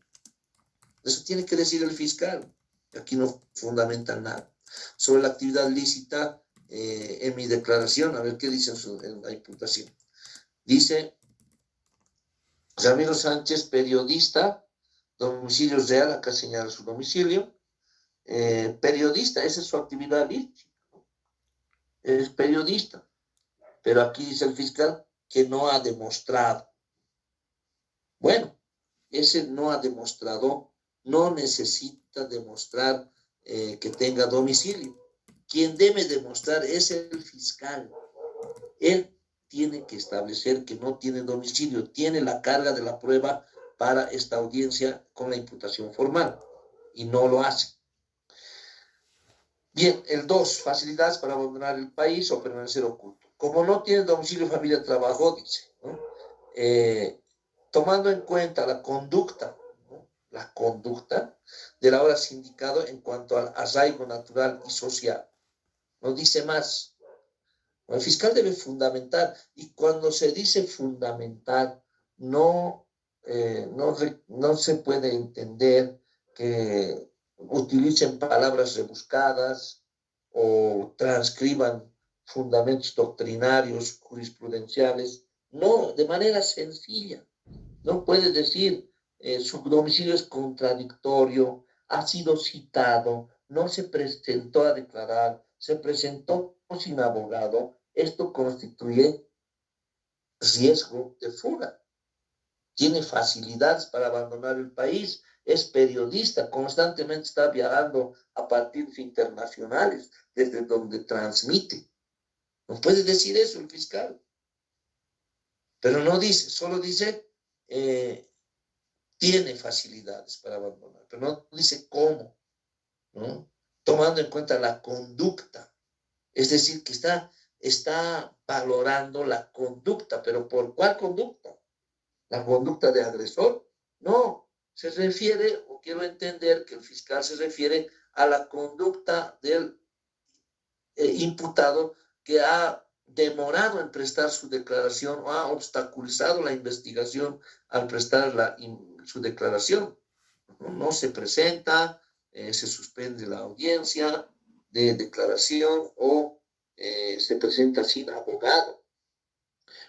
Eso tiene que decir el fiscal. Aquí no fundamentan nada. Sobre la actividad lícita, en mi declaración, a ver qué dice en la imputación. Dice, Ramiro Sánchez, periodista, domicilio real, acá señala su domicilio. Periodista, esa es su actividad lícita. Es periodista. Pero aquí dice el fiscal que no ha demostrado. Bueno, ese no ha demostrado, no necesita demostrar que tenga domicilio. Quien debe demostrar es el fiscal. Él tiene que establecer que no tiene domicilio, tiene la carga de la prueba para esta audiencia con la imputación formal y no lo hace. Bien, el 2, facilidades para abandonar el país o permanecer oculto. Como no tiene domicilio, familia, trabajo, dice, ¿no? Tomando en cuenta la conducta, ¿no? La conducta del ahora sindicado en cuanto al arraigo natural y social. No dice más. El fiscal debe fundamentar, y cuando se dice fundamentar, no se puede entender que utilicen palabras rebuscadas o transcriban fundamentos doctrinarios, jurisprudenciales. No, de manera sencilla. No puede decir, su domicilio es contradictorio, ha sido citado, no se presentó a declarar, se presentó sin abogado. Esto constituye riesgo de fuga. Tiene facilidades para abandonar el país, es periodista, constantemente está viajando a partidos internacionales desde donde transmite. No puede decir eso el fiscal. Pero no dice, solo dice, tiene facilidades para abandonar, pero no dice cómo, ¿no? Tomando en cuenta la conducta. Es decir, que está valorando la conducta, pero ¿por cuál conducta? ¿La conducta de agresor? No, se refiere, o quiero entender que el fiscal se refiere a la conducta del imputado que ha demorado en prestar su declaración o ha obstaculizado la investigación al prestar su declaración. No se presenta, se suspende la audiencia de declaración o se presenta sin abogado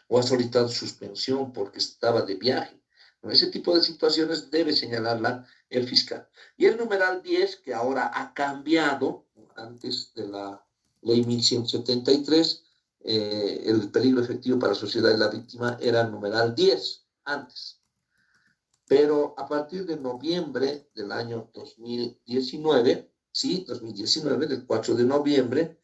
o ha solicitado suspensión porque estaba de viaje. Ese tipo de situaciones debe señalarla el fiscal. Y el numeral 10, que ahora ha cambiado, antes de la ley 1173, el peligro efectivo para la sociedad y la víctima era el numeral 10, antes. Pero a partir de noviembre del año 2019, sí, 2019, del 4 de noviembre,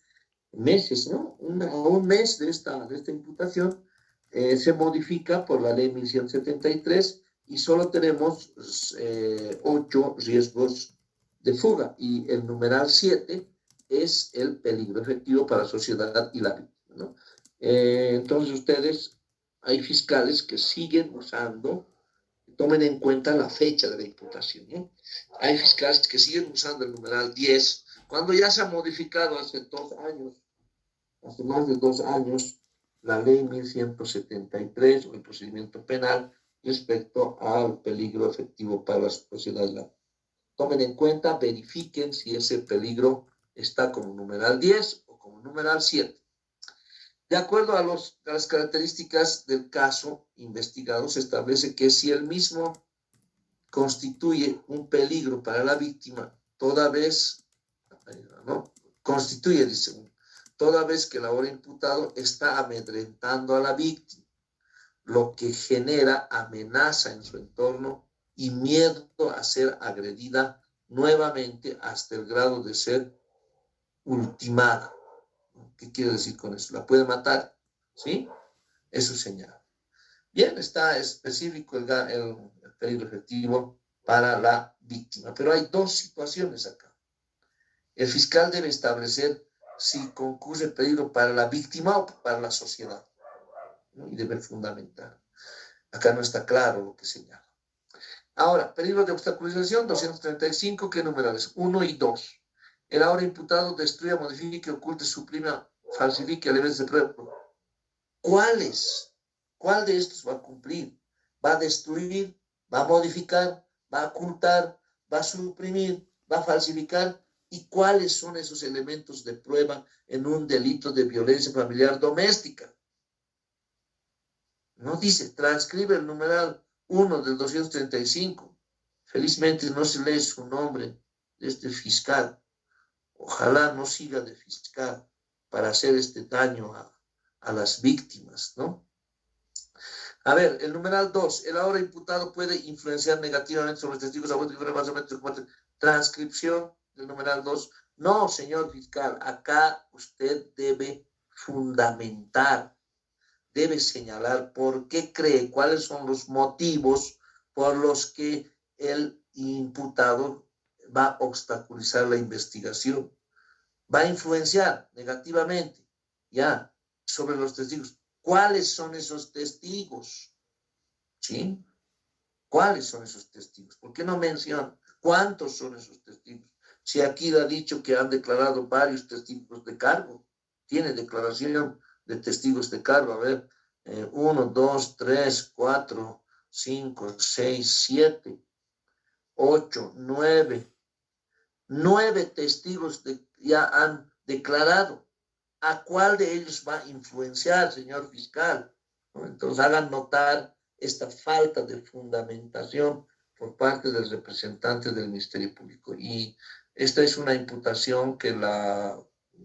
meses, ¿no? Un mes de esta imputación, se modifica por la ley 1173 y solo tenemos 8 riesgos de fuga y el numeral 7 es el peligro efectivo para la sociedad y la víctima, ¿no? Entonces ustedes, hay fiscales que siguen usando, tomen en cuenta la fecha de la imputación, ¿no? Hay fiscales que siguen usando el numeral 10 cuando ya se ha modificado hace 2 años, hace más de 2 años, la ley 1173 o el procedimiento penal respecto al peligro efectivo para la sociedad. Tomen en cuenta, verifiquen si ese peligro está como numeral 10 o como numeral 7. De acuerdo a las características del caso investigado, se establece que si el mismo constituye un peligro para la víctima, toda vez, ¿no? Constituye, dice, toda vez que el ahora imputado está amedrentando a la víctima, lo que genera amenaza en su entorno y miedo a ser agredida nuevamente hasta el grado de ser ultimada. ¿Qué quiere decir con eso? La puede matar, ¿sí? Eso señala. Bien, está específico el peligro efectivo para la víctima, pero hay 2 situaciones acá. El fiscal debe establecer si concurre el peligro para la víctima o para la sociedad, ¿no? Y debe fundamentar. Acá no está claro lo que señala. Ahora, peligro de obstaculización, 235, ¿qué numerales? 1 y 2. El ahora imputado destruya, modifique, oculte, suprima, falsifique elementos de prueba. ¿Cuáles? ¿Cuál de estos va a cumplir? ¿Va a destruir? ¿Va a modificar? ¿Va a ocultar? ¿Va a suprimir? ¿Va a falsificar? ¿Y cuáles son esos elementos de prueba en un delito de violencia familiar doméstica? No dice, transcribe el numeral 1 del 235. Felizmente no se lee su nombre de este fiscal. Ojalá no siga de fiscal para hacer este daño a las víctimas, ¿no? A ver, el numeral 2. El ahora imputado puede influenciar negativamente sobre testigos, abuelos y pruebas. Transcripción del numeral 2. No, señor fiscal, acá usted debe fundamentar, debe señalar por qué cree, cuáles son los motivos por los que el imputado va a obstaculizar la investigación, va a influenciar negativamente ya sobre los testigos. ¿Cuáles son esos testigos? ¿Sí? ¿Cuáles son esos testigos? ¿Por qué no menciona cuántos son esos testigos? Si aquí ha dicho que han declarado varios testigos de cargo, tiene declaración de testigos de cargo. A ver, 1, 2, 3, 4, 5, 6, 7, 8, 9. 9 testigos ya han declarado. ¿A cuál de ellos va a influenciar, señor fiscal? ¿No? Entonces hagan notar esta falta de fundamentación por parte del representante del Ministerio Público. Y esta es una imputación que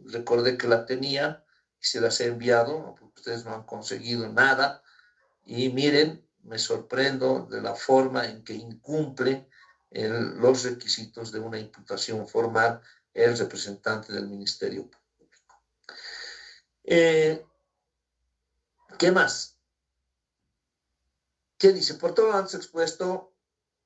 recordé que la tenía y se las he enviado, ¿no? Porque ustedes no han conseguido nada. Y miren, me sorprendo de la forma en que incumple los requisitos de una imputación formal el representante del Ministerio Público. ¿Qué más? ¿Qué dice? Por todo lo antes expuesto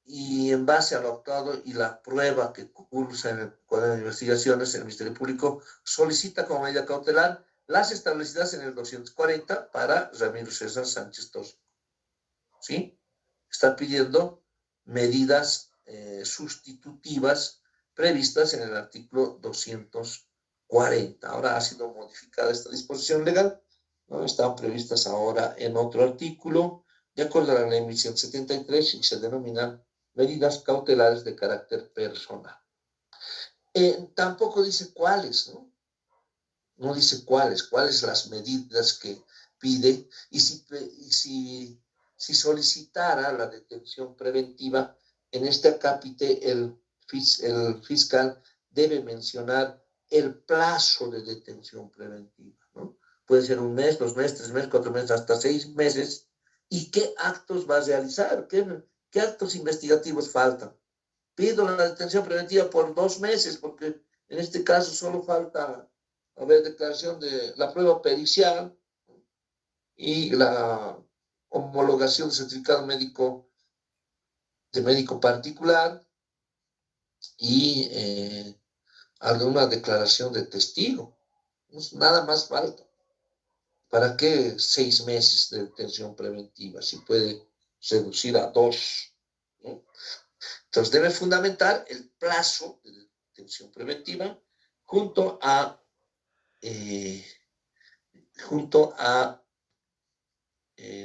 y en base a lo actuado y la prueba que cursa en el cuadro de investigaciones, el Ministerio Público solicita como medida cautelar las establecidas en el 240 para Ramiro César Sánchez Tosco. ¿Sí? Está pidiendo medidas sustitutivas previstas en el artículo 240. Ahora ha sido modificada esta disposición legal, ¿no? Están previstas ahora en otro artículo, de acuerdo a la ley 1173, y se denominan medidas cautelares de carácter personal. Tampoco dice cuáles, ¿no? No dice cuáles las medidas que pide, y si solicitara la detención preventiva, en este acápite el fiscal debe mencionar el plazo de detención preventiva, ¿no? Puede ser 1 mes, 2 meses, 3 meses, 4 meses, hasta 6 meses. ¿Y qué actos va a realizar? ¿Qué actos investigativos faltan? Pido la detención preventiva por 2 meses, porque en este caso solo falta declaración de la prueba pericial y la homologación de certificado médico de médico particular y alguna declaración de testigo. Nada más falta. ¿Para qué 6 meses de detención preventiva? Si puede reducir a 2, ¿no? Entonces debe fundamentar el plazo de detención preventiva junto a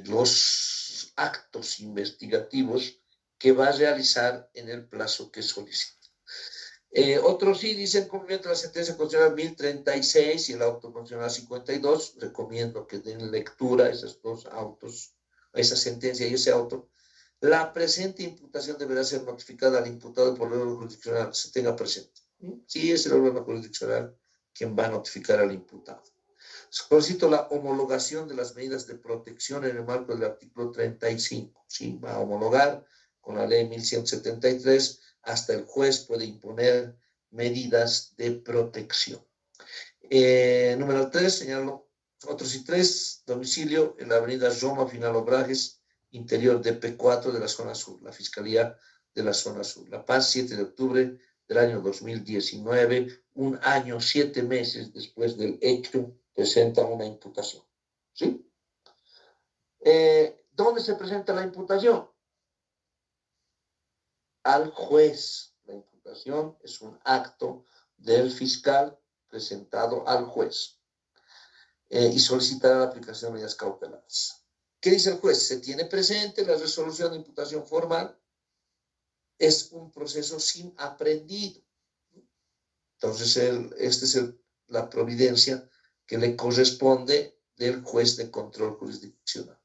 los actos investigativos que va a realizar en el plazo que solicita. Otros sí dicen cumplimiento de la sentencia constitucional 1036 y el auto constitucional 52. Recomiendo que den lectura a esos dos autos, a esa sentencia y ese auto. La presente imputación deberá ser notificada al imputado por el órgano jurisdiccional, se tenga presente. Sí, es el órgano jurisdiccional quien va a notificar al imputado. Solicito la homologación de las medidas de protección en el marco del artículo 35. Sí, va a homologar con la ley 1173. Hasta el juez puede imponer medidas de protección. Número 3, señalo otros y 3, domicilio en la avenida Roma Final Obrajes, interior de P4 de la zona sur, la Fiscalía de la zona sur. La Paz, 7 de octubre del año 2019, 1 año, 7 meses después del hecho, presenta una imputación. ¿Sí? ¿Dónde se presenta la imputación? Al juez. La imputación es un acto del fiscal presentado al juez. y solicitará la aplicación de medidas cautelares. ¿Qué dice el juez? Se tiene presente la resolución de imputación formal, es un proceso sin aprendido. Entonces, esta es la providencia que le corresponde del juez de control jurisdiccional.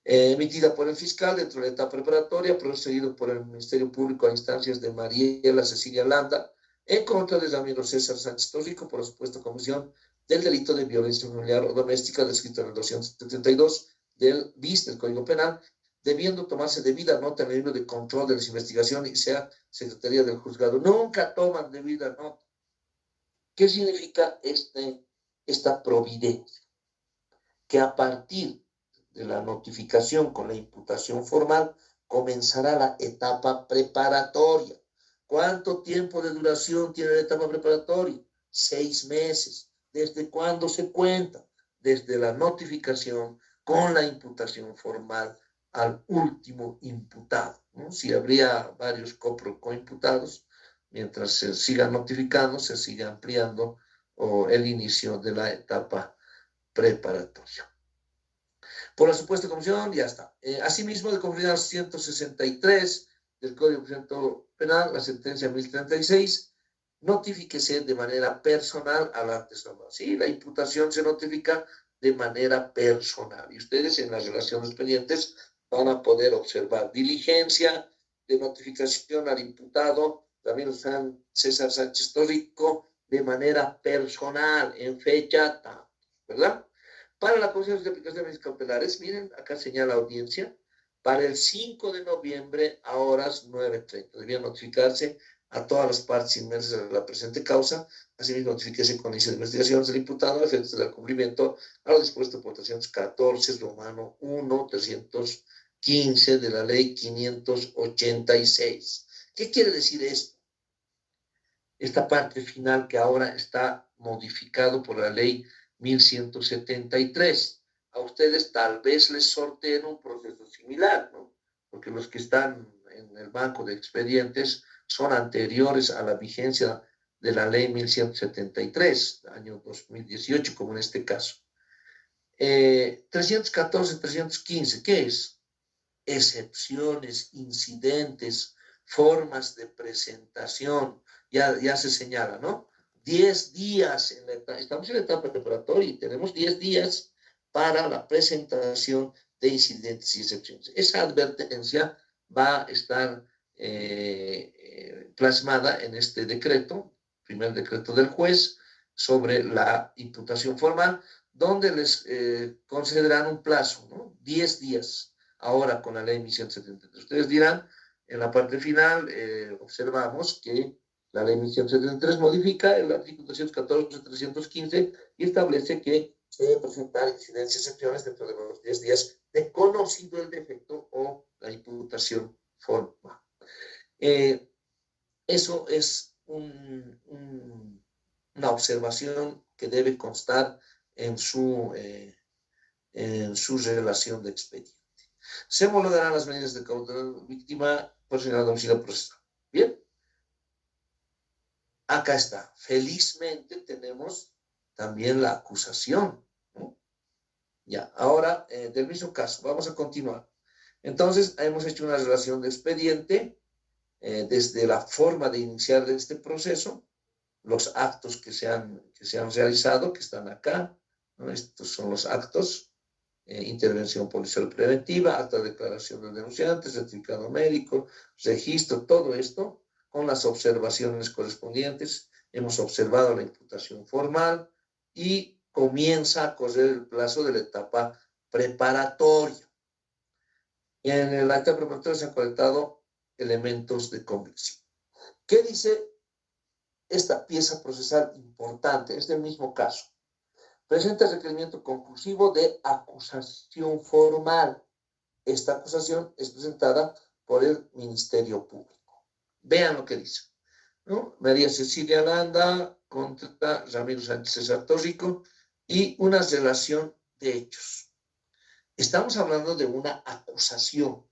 Emitida por el fiscal dentro de la etapa preparatoria, procedido por el Ministerio Público a instancias de Mariela Cecilia Landa, en contra de Ramiro César Sánchez Torrico por la supuesta comisión del delito de violencia familiar o doméstica descrito en el 272 del BIS del Código Penal, debiendo tomarse debida nota en el libro de control de las investigaciones y sea Secretaría del Juzgado. Nunca toman debida nota. ¿Qué significa esta providencia? Que a partir de la notificación con la imputación formal comenzará la etapa preparatoria. ¿Cuánto tiempo de duración tiene la etapa preparatoria? 6 meses. ¿Desde cuándo se cuenta? Desde la notificación con la imputación formal al último imputado, ¿no? Si habría varios coimputados, mientras se siga notificando, se sigue ampliando el inicio de la etapa preparatoria. Por la supuesta comisión, ya está. Asimismo, de conformidad 163 del Código de Procedimiento Penal, la sentencia 1036, notifíquese de manera personal al antes nombrado. Sí, la imputación se notifica de manera personal. Y ustedes en las relaciones pendientes van a poder observar diligencia de notificación al imputado, también César Sánchez Torrico, de manera personal, en fecha, ¿verdad? Para la Comisión de Aplicación de Medidas Cautelares, miren, acá señala audiencia, para el 5 de noviembre a horas 9:30. Debía notificarse a todas las partes inmersas en la presente causa, asimismo notificarse con inicio de investigaciones del imputado a efectos del cumplimiento a lo dispuesto por 314 Romano 1, 315 de la Ley 586. ¿Qué quiere decir esto? Esta parte final que ahora está modificado por la Ley 1173. A ustedes tal vez les sorteen un proceso similar, ¿no? Porque los que están en el banco de expedientes son anteriores a la vigencia de la Ley 1173, año 2018, como en este caso. 314, 315, ¿qué es? Excepciones, incidentes, formas de presentación, ya se señala, ¿no? 10 días, estamos en la etapa preparatoria y tenemos 10 días para la presentación de incidentes y excepciones. Esa advertencia va a estar plasmada en este decreto, primer decreto del juez, sobre la imputación formal, donde les concederán un plazo, ¿no? 10 días, ahora con la ley 1173. Ustedes dirán, en la parte final, observamos que la ley 1173 modifica el artículo 314, 315 y establece que se debe presentar incidencias y excepciones dentro de los 10 días de conocido el defecto o la imputación formal. Eso es una observación que debe constar en su relación de expediente. Se homologarán las medidas de cautela víctima por señalar domicilio procesal. Bien. Acá está. Felizmente tenemos también la acusación, ¿no? Ya, ahora, del mismo caso, vamos a continuar. Entonces, hemos hecho una relación de expediente desde la forma de iniciar este proceso, los actos que se han realizado, que están acá, ¿no? Estos son los actos, intervención policial preventiva, acta de declaración del denunciante, certificado médico, registro, todo esto, con las observaciones correspondientes. Hemos observado la imputación formal y comienza a correr el plazo de la etapa preparatoria. En la etapa preparatoria se han colectado elementos de convicción. ¿Qué dice esta pieza procesal importante? Es del mismo caso. Presenta el requerimiento conclusivo de acusación formal. Esta acusación es presentada por el Ministerio Público. Vean lo que dice, ¿no? María Cecilia Landa contra Ramiro Sánchez César Torrico y una relación de hechos. Estamos hablando de una acusación.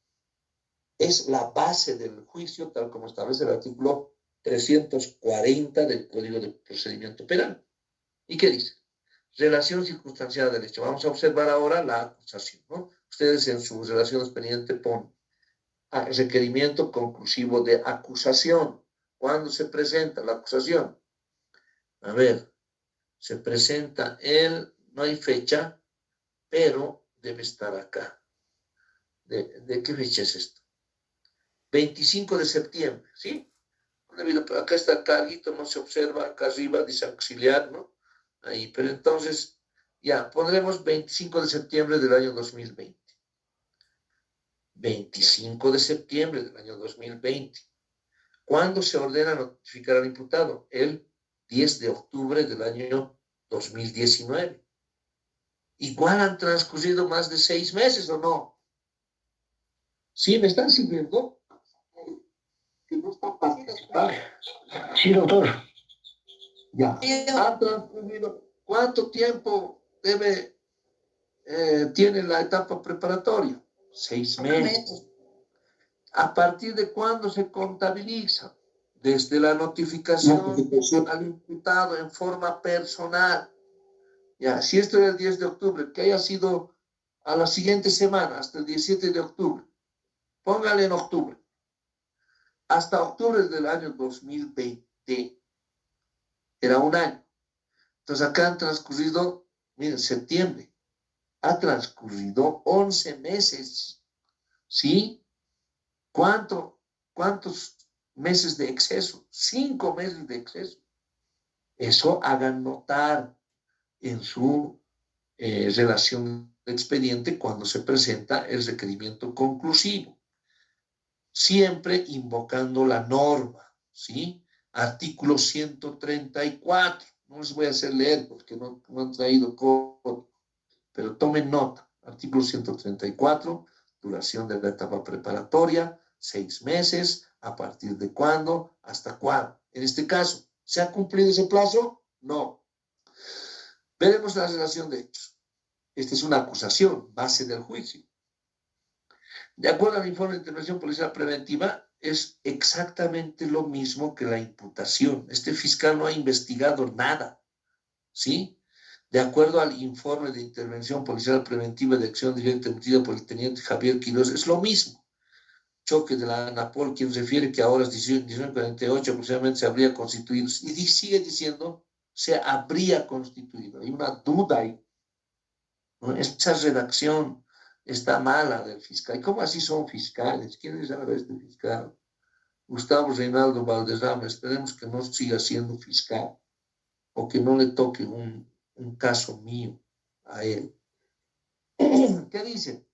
Es la base del juicio, tal como establece el artículo 340 del Código de Procedimiento Penal. ¿Y qué dice? Relación circunstanciada del hecho. Vamos a observar ahora la acusación, ¿no? Ustedes en su relación pendiente ponen requerimiento conclusivo de acusación. ¿Cuándo se presenta la acusación? A ver, se presenta no hay fecha, pero debe estar acá. ¿De qué fecha es esto? 25 de septiembre, ¿sí? Acá está carguito, no se observa, acá arriba dice auxiliar, ¿no? Ahí, pero entonces, ya, pondremos 25 de septiembre del año 2020. 25 de septiembre del año 2020. ¿Cuándo se ordena notificar al imputado? El 10 de octubre del año 2019. Igual han transcurrido más de 6 meses, ¿o no? ¿Sí me están siguiendo? Que no están participando.
Sí, doctor.
Ya. Ha transcurrido. ¿Cuánto tiempo tiene la etapa preparatoria? 6 meses. ¿A partir de cuándo se contabiliza? Desde la notificación al imputado en forma personal. Ya, si esto era el 10 de octubre, que haya sido a la siguiente semana, hasta el 17 de octubre. Póngale en octubre. Hasta octubre del año 2020. Era un año. Entonces acá han transcurrido, miren, septiembre. Ha transcurrido 11 meses. ¿Sí? ¿Cuántos meses de exceso? 5 meses de exceso. Eso hagan notar en su relación de expediente cuando se presenta el requerimiento conclusivo. Siempre invocando la norma, ¿sí? Artículo 134. No les voy a hacer leer porque no han traído código, pero tomen nota. Artículo 134, duración de la etapa preparatoria, 6 meses, ¿a partir de cuándo? ¿Hasta cuándo? En este caso, ¿se ha cumplido ese plazo? No. Veremos la relación de hechos. Esta es una acusación, base del juicio. De acuerdo al informe de intervención policial preventiva, es exactamente lo mismo que la imputación. Este fiscal no ha investigado nada, ¿sí? De acuerdo al informe de intervención policial preventiva de acción directa emitida por el teniente Javier Quiroz, es lo mismo. Choque de la ANAPOL, quien refiere que ahora 1948 aproximadamente se habría constituido, y sigue diciendo, se habría constituido. Hay una duda ahí, ¿no? Esa redacción está mala del fiscal. ¿Y cómo así son fiscales? ¿Quién es ahora este fiscal? Gustavo Reinaldo Valderrama. Esperemos que no siga siendo fiscal o que no le toque un caso mío a él. ¿Qué dice?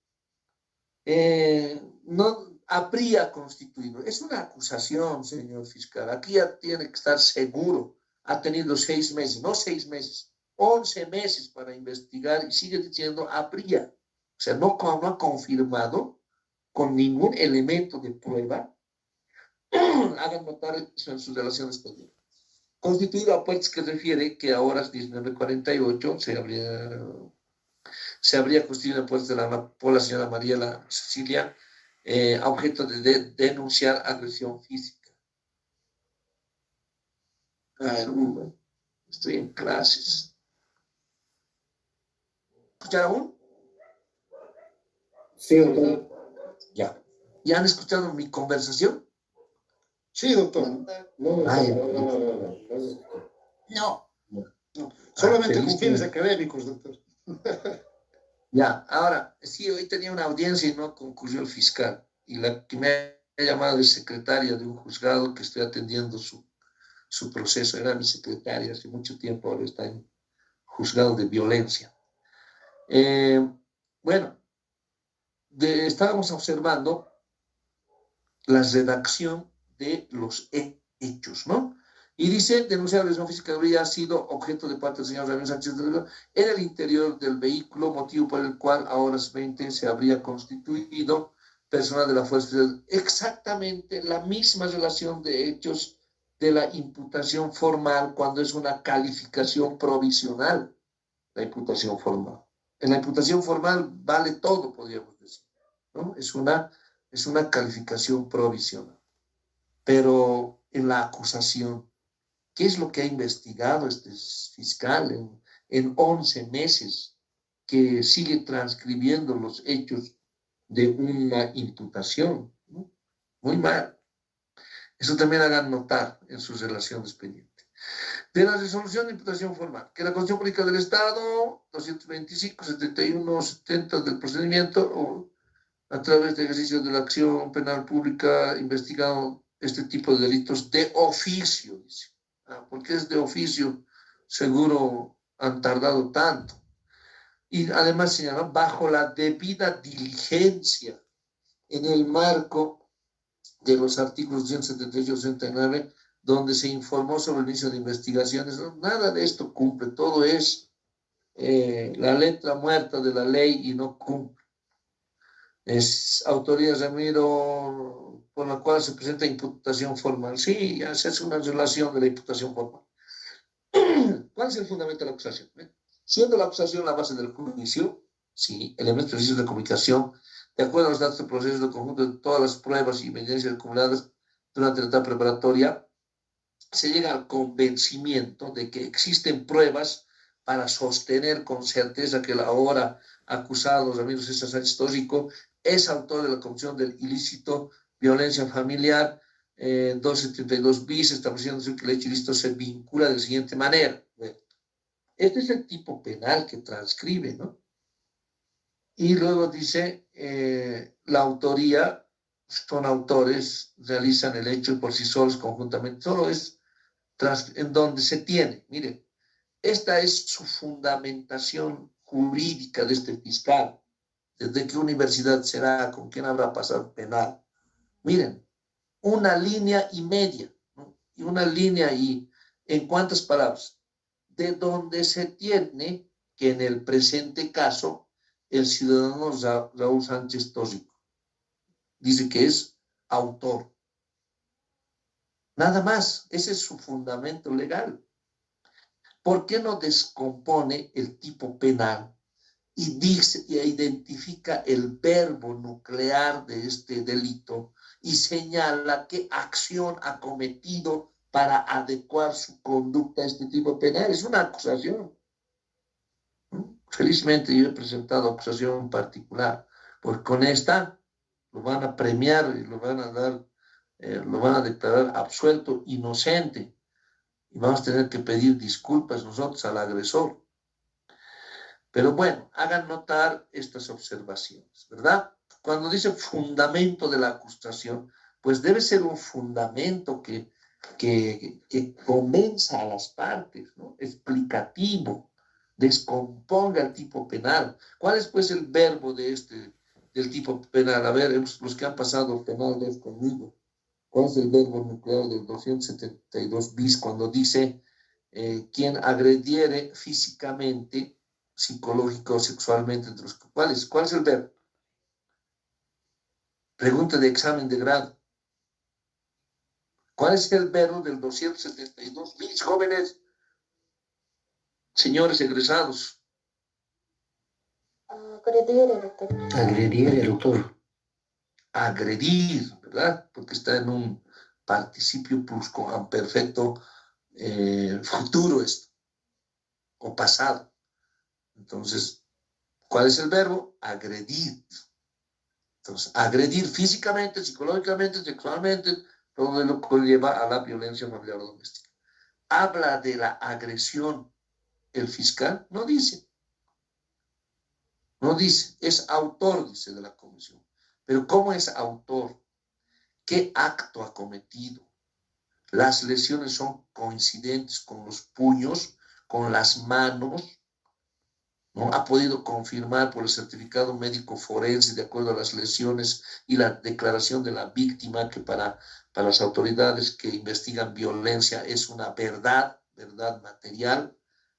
No habría constituido. Es una acusación, señor fiscal. Aquí ya tiene que estar seguro. Ha tenido 6 meses, no 6 meses, 11 meses para investigar y sigue diciendo habría. O sea, no ha confirmado con ningún elemento de prueba. Hagan notar eso en sus relaciones pendientes. Constituido a puertas que refiere que a horas 19:48 se habría constituido en puertas por la señora Mariela Cecilia a objeto de denunciar agresión física. Estoy en clases. ¿Escucharon aún?
Sí, doctor.
Ya. ¿Ya han escuchado mi conversación?
Sí, doctor.
No.
Solamente con fines académicos, doctor.
Ya, ahora, sí, hoy tenía una audiencia y no concurrió el fiscal. Y la que me ha llamado es secretaria de un juzgado que estoy atendiendo su proceso. Era mi secretaria hace mucho tiempo, ahora está en juzgado de violencia. Bueno, estábamos observando la redacción de los hechos, ¿no? Y dice, denunciar agresión física habría sido objeto de parte del señor Ramírez Sánchez en el interior del vehículo, motivo por el cual a horas 20 se habría constituido personal de la Fuerza. Exactamente la misma relación de hechos de la imputación formal cuando es una calificación provisional, la imputación formal. En la imputación formal vale todo, podríamos decir, ¿no? Es una calificación provisional. Pero en la acusación, ¿qué es lo que ha investigado este fiscal en 11 meses, que sigue transcribiendo los hechos de una imputación, ¿no? Muy mal. Eso también hagan notar en su relación expediente. De la resolución de imputación formal, que la Constitución Política del Estado, 225, 71, 70 del procedimiento, o a través de ejercicio de la acción penal pública, investigado este tipo de delitos de oficio, dice. Porque es de oficio, seguro han tardado tanto. Y además señala, bajo la debida diligencia, en el marco de los artículos 178 y 69, donde se informó sobre el inicio de investigaciones. Nada de esto cumple, todo es la letra muerta de la ley y no cumple. Es autoría Ramiro, por la cual se presenta imputación formal. Sí, ya se hace una relación de la imputación formal. ¿Cuál es el fundamento de la acusación? Siendo la acusación la base del juicio, sí, elementos precisos de comunicación, de acuerdo a los datos del proceso del conjunto de todas las pruebas y evidencias acumuladas durante la etapa preparatoria, se llega al convencimiento de que existen pruebas para sostener con certeza que el ahora acusado Ramiro César Sánchez Tóxico es autor de la comisión del ilícito violencia familiar 272 bis, estableciendo que el hecho ilícito se vincula de la siguiente manera. Este es el tipo penal que transcribe, ¿no? Y luego dice, la autoría, son autores, realizan el hecho por sí solos, conjuntamente, solo es en donde se tiene. Mire, esta es su fundamentación jurídica de este fiscal. ¿Desde qué universidad será? ¿Con quién habrá pasado penal? Miren, una línea y media, ¿no? Y una línea y, ¿en cuántas palabras? De donde se tiene que en el presente caso el ciudadano Raúl Sánchez Tóxico dice que es autor. Nada más, ese es su fundamento legal. ¿Por qué no descompone el tipo penal y dice y identifica el verbo nuclear de este delito y señala qué acción ha cometido para adecuar su conducta a este tipo penal? Es una acusación. Felizmente yo he presentado acusación particular, porque con esta lo van a premiar y lo van a dar, lo van a declarar absuelto, inocente, y vamos a tener que pedir disculpas nosotros al agresor. Pero bueno, hagan notar estas observaciones, ¿verdad? Cuando dice fundamento de la acusación, pues debe ser un fundamento que convenza a las partes, ¿no? Explicativo, descomponga el tipo penal. ¿Cuál es pues el verbo del tipo penal? A ver, los que han pasado penal de conmigo. ¿Cuál es el verbo nuclear del 272 bis cuando dice quien agrediere físicamente, psicológica o sexualmente entre los cuales? ¿Cuál es el verbo? Pregunta de examen de grado. ¿Cuál es el verbo del 272 bis, jóvenes, señores egresados?
Agredir el autor.
Agredir, ¿verdad? Porque está en un participio perfecto futuro esto, o pasado. Entonces, ¿cuál es el verbo? Agredir. Entonces, agredir físicamente, psicológicamente, sexualmente, todo lo conlleva a la violencia familiar o doméstica. ¿Habla de la agresión el fiscal? No dice. No dice. Es autor, dice, de la comisión. Pero ¿cómo es autor? ¿Qué acto ha cometido? Las lesiones son coincidentes con los puños, con las manos, ¿no? Ha podido confirmar por el certificado médico forense, de acuerdo a las lesiones y la declaración de la víctima, que para las autoridades que investigan violencia es una verdad material,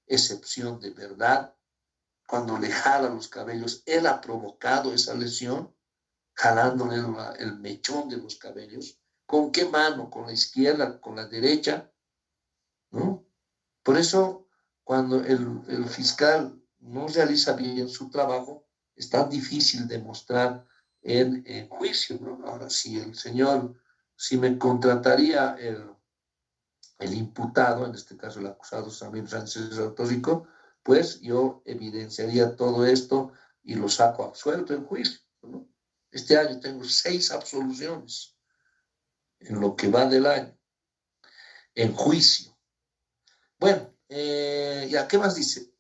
excepción de verdad. Cuando le jala los cabellos, él ha provocado esa lesión, jalándole el mechón de los cabellos. ¿Con qué mano? ¿Con la izquierda? ¿Con la derecha? ¿No? Por eso, cuando el fiscal no realiza bien su trabajo, es tan difícil demostrar en juicio, ¿no? Ahora, si me contrataría el imputado, en este caso el acusado Samir Sánchez Tóxico, pues yo evidenciaría todo esto y lo saco absuelto en juicio, ¿no? Este año tengo 6 absoluciones en lo que va del año, en juicio. Bueno, ya, ¿qué más dice?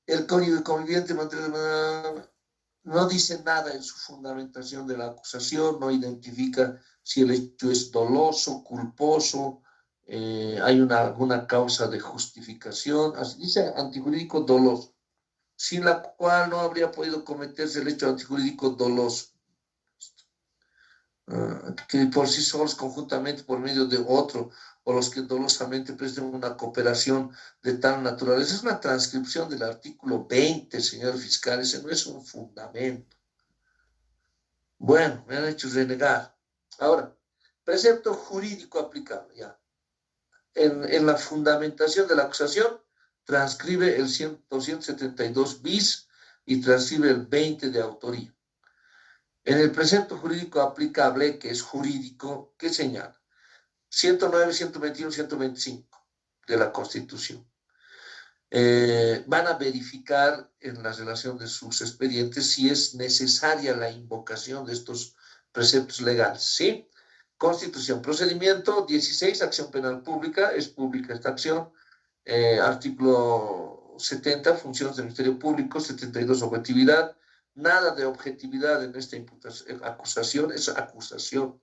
El código conviviente no dice nada en su fundamentación de la acusación, no identifica si el hecho es doloso, culposo, hay alguna causa de justificación, así dice antijurídico doloso, sin la cual no habría podido cometerse el hecho antijurídico doloso, que por sí solos conjuntamente por medio de otro, o los que dolosamente presten una cooperación de tal naturaleza. Es una transcripción del artículo 20, señor fiscal, ese no es un fundamento. Bueno, me han hecho renegar. Ahora, precepto jurídico aplicable, ya. En la fundamentación de la acusación, transcribe el 272 bis y transcribe el 20 de autoría. En el precepto jurídico aplicable, que es jurídico, ¿qué señala? 109, 121, 125 de la Constitución. Van a verificar en la relación de sus expedientes si es necesaria la invocación de estos preceptos legales, ¿sí? Constitución, procedimiento 16, acción penal pública, es pública esta acción. Artículo 70, funciones del Ministerio Público, 72, objetividad. Nada de objetividad en esta acusación, es acusación.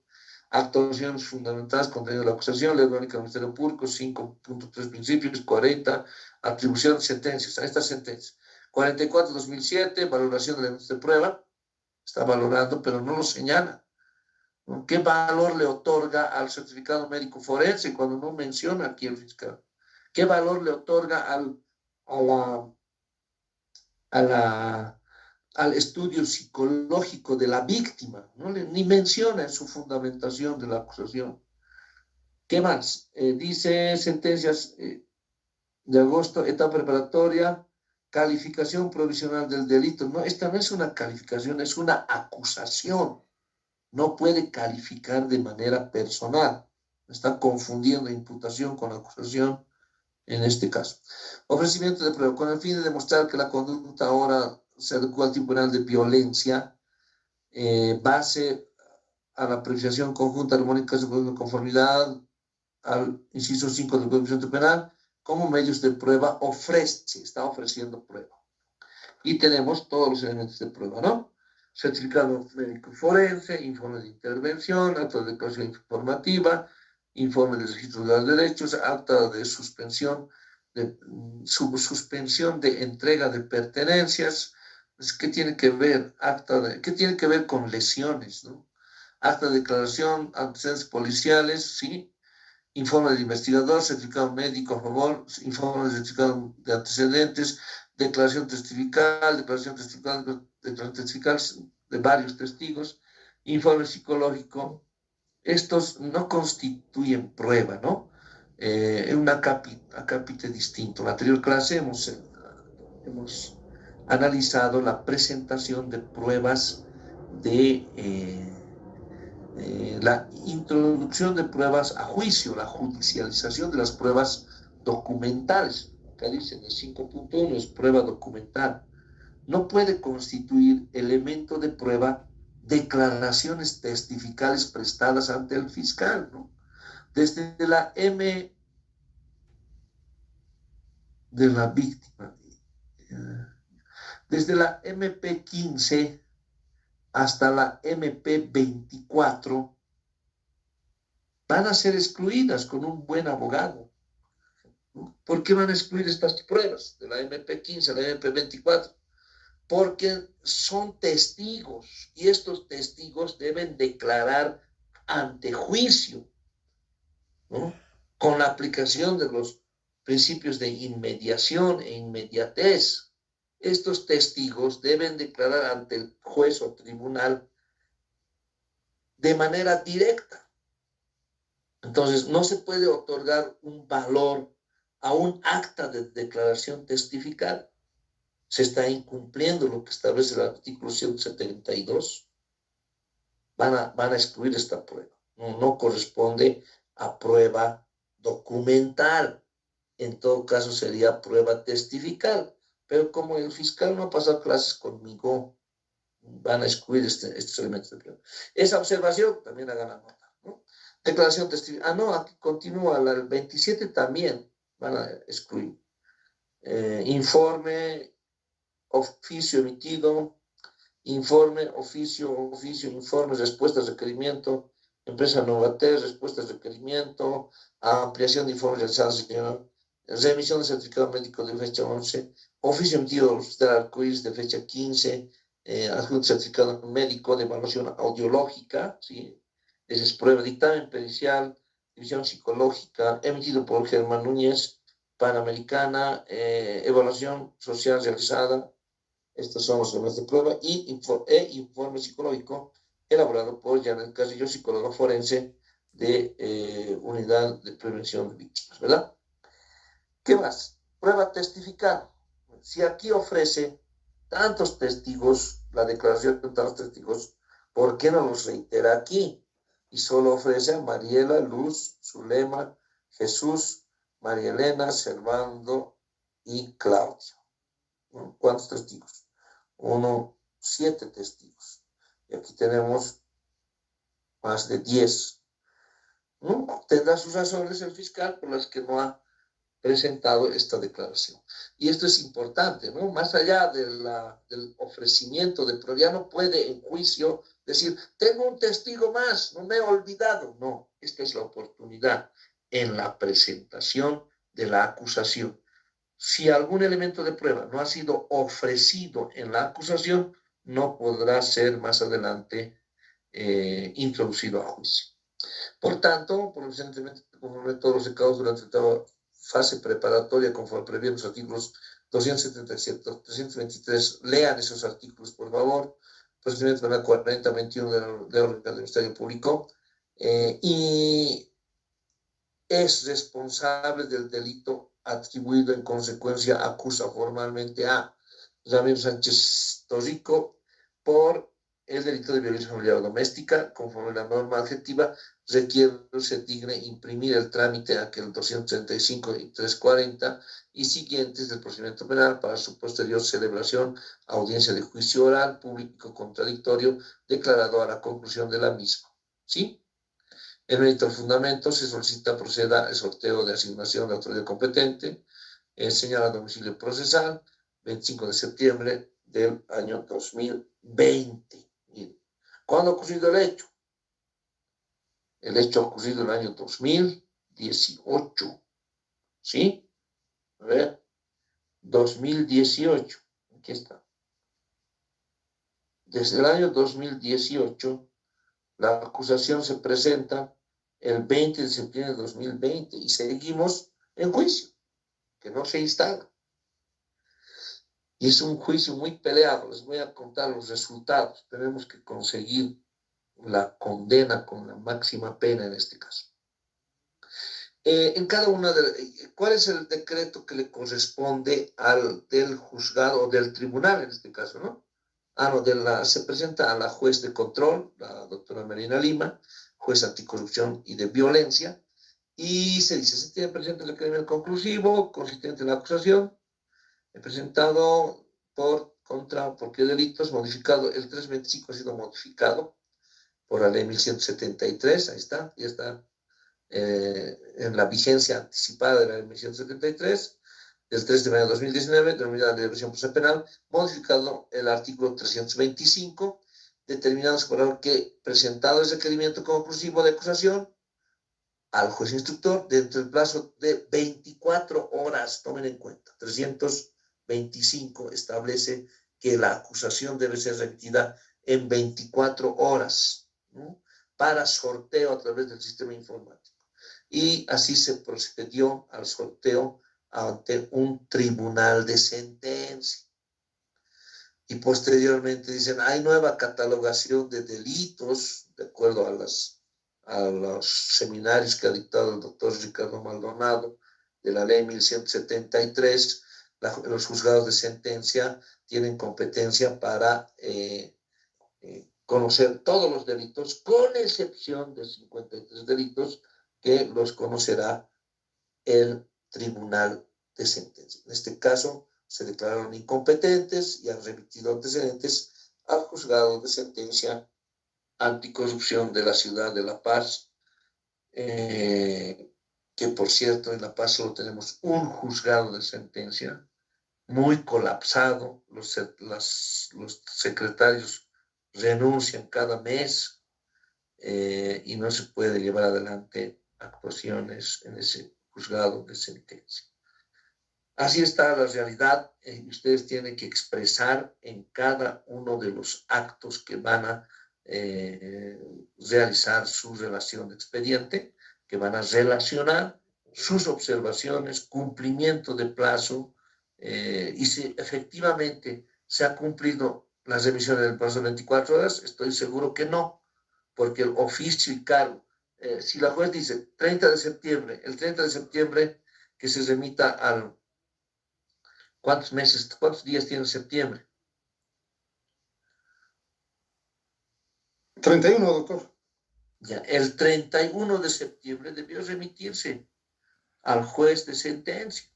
Actuaciones fundamentadas, contenido de la acusación, ley orgánica del Ministerio Público, 5.3 principios, 40, atribución, sentencias, a esta sentencia. 44-2007, valoración de elementos de prueba, está valorando, pero no lo señala. ¿Qué valor le otorga al certificado médico forense cuando no menciona aquí el fiscal? ¿Qué valor le otorga al estudio psicológico de la víctima? Ni menciona en su fundamentación de la acusación. ¿Qué más? Dice sentencias de agosto, etapa preparatoria, calificación provisional del delito. No, esta no es una calificación, es una acusación. No puede calificar de manera personal. Está confundiendo imputación con acusación en este caso. Ofrecimiento de prueba. Con el fin de demostrar que la conducta ahora se adecua al tipo penal de violencia, base a la apreciación conjunta armónica de conformidad al inciso 5 del Código Penal, como medios de prueba está ofreciendo prueba. Y tenemos todos los elementos de prueba, ¿no? Certificado médico forense, informe de intervención, acta de declaración informativa, informe de registro de los derechos, acta de suspensión de entrega de pertenencias. ¿Qué tiene que ver? ¿Qué tiene que ver con lesiones, no? Acta de declaración, antecedentes policiales, sí. Informe del investigador, certificado médico a favor, informe de certificado de antecedentes, declaración testifical de varios testigos, informe psicológico. Estos no constituyen prueba, ¿no? En un acápite distinto. En la anterior clase hemos analizado la presentación de pruebas de la introducción de pruebas a juicio, la judicialización de las pruebas documentales. Acá dice en el 5.1 es prueba documental. No puede constituir elemento de prueba declaraciones testificales prestadas ante el fiscal, ¿no? Desde la M de la víctima, desde la MP15 hasta la MP24 van a ser excluidas con un buen abogado. ¿Por qué van a excluir estas pruebas de la MP15 a la MP24? Porque son testigos y estos testigos deben declarar ante juicio, ¿no? Con la aplicación de los principios de inmediación e inmediatez. Estos testigos deben declarar ante el juez o tribunal de manera directa. Entonces, no se puede otorgar un valor a un acta de declaración testifical. Se está incumpliendo lo que establece el artículo 172. Van a excluir esta prueba. No corresponde a prueba documental. En todo caso, sería prueba testifical. pero como el fiscal no ha pasado clases conmigo, van a excluir estos elementos de prueba. Esa observación también hagan la nota, ¿no? Declaración testifical. No, aquí continúa, el 27 también van a excluir. Informe, oficio emitido, informe, oficio, informes, respuestas, requerimiento, empresa Novatel, respuestas, requerimiento, ampliación de informes realizados, remisión de certificado médico de fecha 11, oficio emitido del Arcoíris de fecha 15, adjunto certificado médico de evaluación audiológica, ¿sí? Esa es prueba, dictamen pericial, división psicológica, emitido por Germán Núñez, Panamericana, evaluación social realizada. Estos son los elementos de prueba y informe psicológico elaborado por Janet Carrillo, psicóloga forense de Unidad de Prevención de Víctimas, ¿verdad? ¿Qué más? Prueba testificar. Si aquí ofrece tantos testigos, la declaración de tantos testigos, ¿por qué no los reitera aquí? Y solo ofrece a Mariela, Luz, Zulema, Jesús, María Elena, Servando y Claudio. ¿No? ¿Cuántos testigos? 7 testigos. Y aquí tenemos más de 10. ¿No? Tendrá sus razones el fiscal por las que no ha presentado esta declaración. Y esto es importante, ¿no? Más allá del ofrecimiento de prueba, ya no puede en juicio decir, tengo un testigo más, no me he olvidado. No, esta es la oportunidad en la presentación de la acusación. Si algún elemento de prueba no ha sido ofrecido en la acusación, no podrá ser más adelante introducido a juicio. Por tanto, conforme todos los recados durante la fase preparatoria, conforme previenen los artículos 277, 323, lean esos artículos, por favor, procedimiento penal 4021 de orden del Ministerio Público, y es responsable del delito atribuido en consecuencia, acusa formalmente a Ramiro Sánchez Torrico por el delito de violencia familiar doméstica, conforme la norma adjetiva, requiere se digne imprimir el trámite aquel 235 y 340 y siguientes del procedimiento penal para su posterior celebración, audiencia de juicio oral, público contradictorio, declarado a la conclusión de la misma. ¿Sí? En mérito al fundamento se solicita proceda el sorteo de asignación de autoridad competente, señala domicilio procesal, 25 de septiembre del año 2020. ¿Cuándo ha ocurrido el hecho? El hecho ha ocurrido en el año 2018. ¿Sí? A ver. 2018. Aquí está. Desde el año 2018, la acusación se presenta el 20 de septiembre de 2020 y seguimos en juicio, que no se instala. Y es un juicio muy peleado. Les voy a contar los resultados. Tenemos que conseguir la condena con la máxima pena en este caso. En cada una de ¿cuál es el decreto que le corresponde al del juzgado o del tribunal en este caso, no? Se presenta a la juez de control, la doctora Marina Lima, juez anticorrupción y de violencia, y se dice, se tiene presente el crimen conclusivo, consistente en la acusación, presentado por qué delitos, modificado, el 325 ha sido modificado por la ley 1173, ahí está, ya está en la vigencia anticipada de la ley 1173, del 3 de mayo de 2019, denominada Ley de Revisión Procesal Penal, modificado el artículo 325, determinando por que presentado el requerimiento conclusivo de acusación al juez instructor dentro del plazo de 24 horas, tomen en cuenta, 325 establece que la acusación debe ser remitida en 24 horas, ¿no? Para sorteo a través del sistema informático. Y así se procedió al sorteo ante un tribunal de sentencia. Y posteriormente dicen, hay nueva catalogación de delitos, de acuerdo a los seminarios que ha dictado el doctor Ricardo Maldonado, de la ley 1173, los juzgados de sentencia tienen competencia para conocer todos los delitos, con excepción de 53 delitos que los conocerá el tribunal de sentencia. En este caso, se declararon incompetentes y han remitido antecedentes al juzgado de sentencia anticorrupción de la ciudad de La Paz, que por cierto en La Paz solo tenemos un juzgado de sentencia, muy colapsado, los secretarios renuncian cada mes y no se puede llevar adelante actuaciones en ese juzgado de sentencia. Así está la realidad y ustedes tienen que expresar en cada uno de los actos que van a realizar su relación de expediente, que van a relacionar sus observaciones, cumplimiento de plazo, y si efectivamente se ha cumplido las emisiones del plazo de 24 horas, estoy seguro que no, porque el oficio y cargo, si la juez dice 30 de septiembre, el 30 de septiembre que se remita al... ¿Cuántos días tiene septiembre?
31, doctor.
Ya, el 31 de septiembre debió remitirse al juez de sentencia.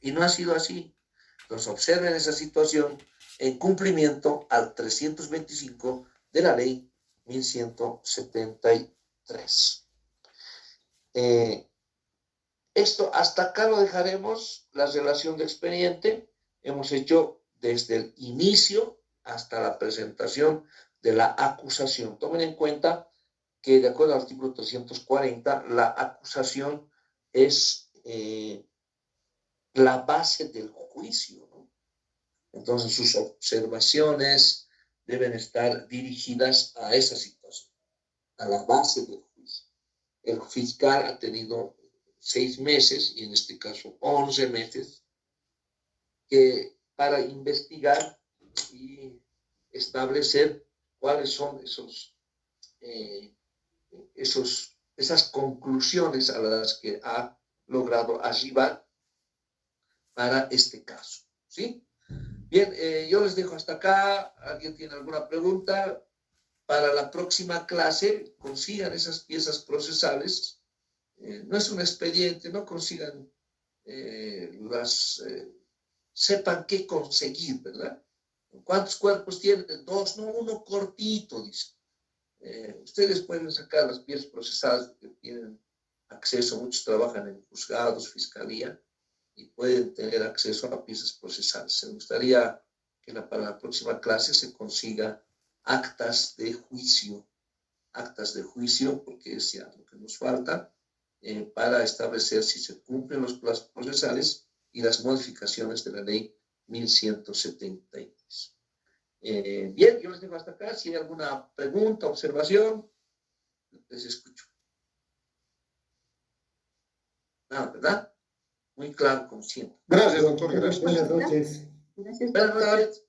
Y no ha sido así. Entonces observen esa situación en cumplimiento al 325 de la ley 1173. Esto hasta acá lo dejaremos, la relación de expediente. Hemos hecho desde el inicio hasta la presentación de la acusación. Tomen en cuenta que de acuerdo al artículo 340, la acusación es la base del juicio, ¿no? Entonces sus observaciones deben estar dirigidas a esa situación, a la base del juicio. El fiscal ha tenido 6 meses, y en este caso 11 meses, para investigar y establecer cuáles son esas conclusiones a las que ha logrado arribar para este caso, ¿sí? Bien, yo les dejo hasta acá. ¿Alguien tiene alguna pregunta? Para la próxima clase, consigan esas piezas procesales. No es un expediente, no consigan sepan qué conseguir, ¿verdad? ¿Cuántos cuerpos tienen? 2, no, uno cortito, dice. Ustedes pueden sacar las piezas procesales que tienen acceso, muchos trabajan en juzgados, fiscalía, y pueden tener acceso a piezas procesales. Se gustaría que para la próxima clase se consiga actas de juicio, porque es ya lo que nos falta para establecer si se cumplen los plazos procesales y las modificaciones de la ley 1173. Bien, yo les dejo hasta acá. Si hay alguna pregunta, observación, les escucho. Nada, ¿verdad? Muy claro, como siempre.
Gracias, doctor. Gracias.
Buenas noches.
Gracias,
Buenas
doctor.
noches.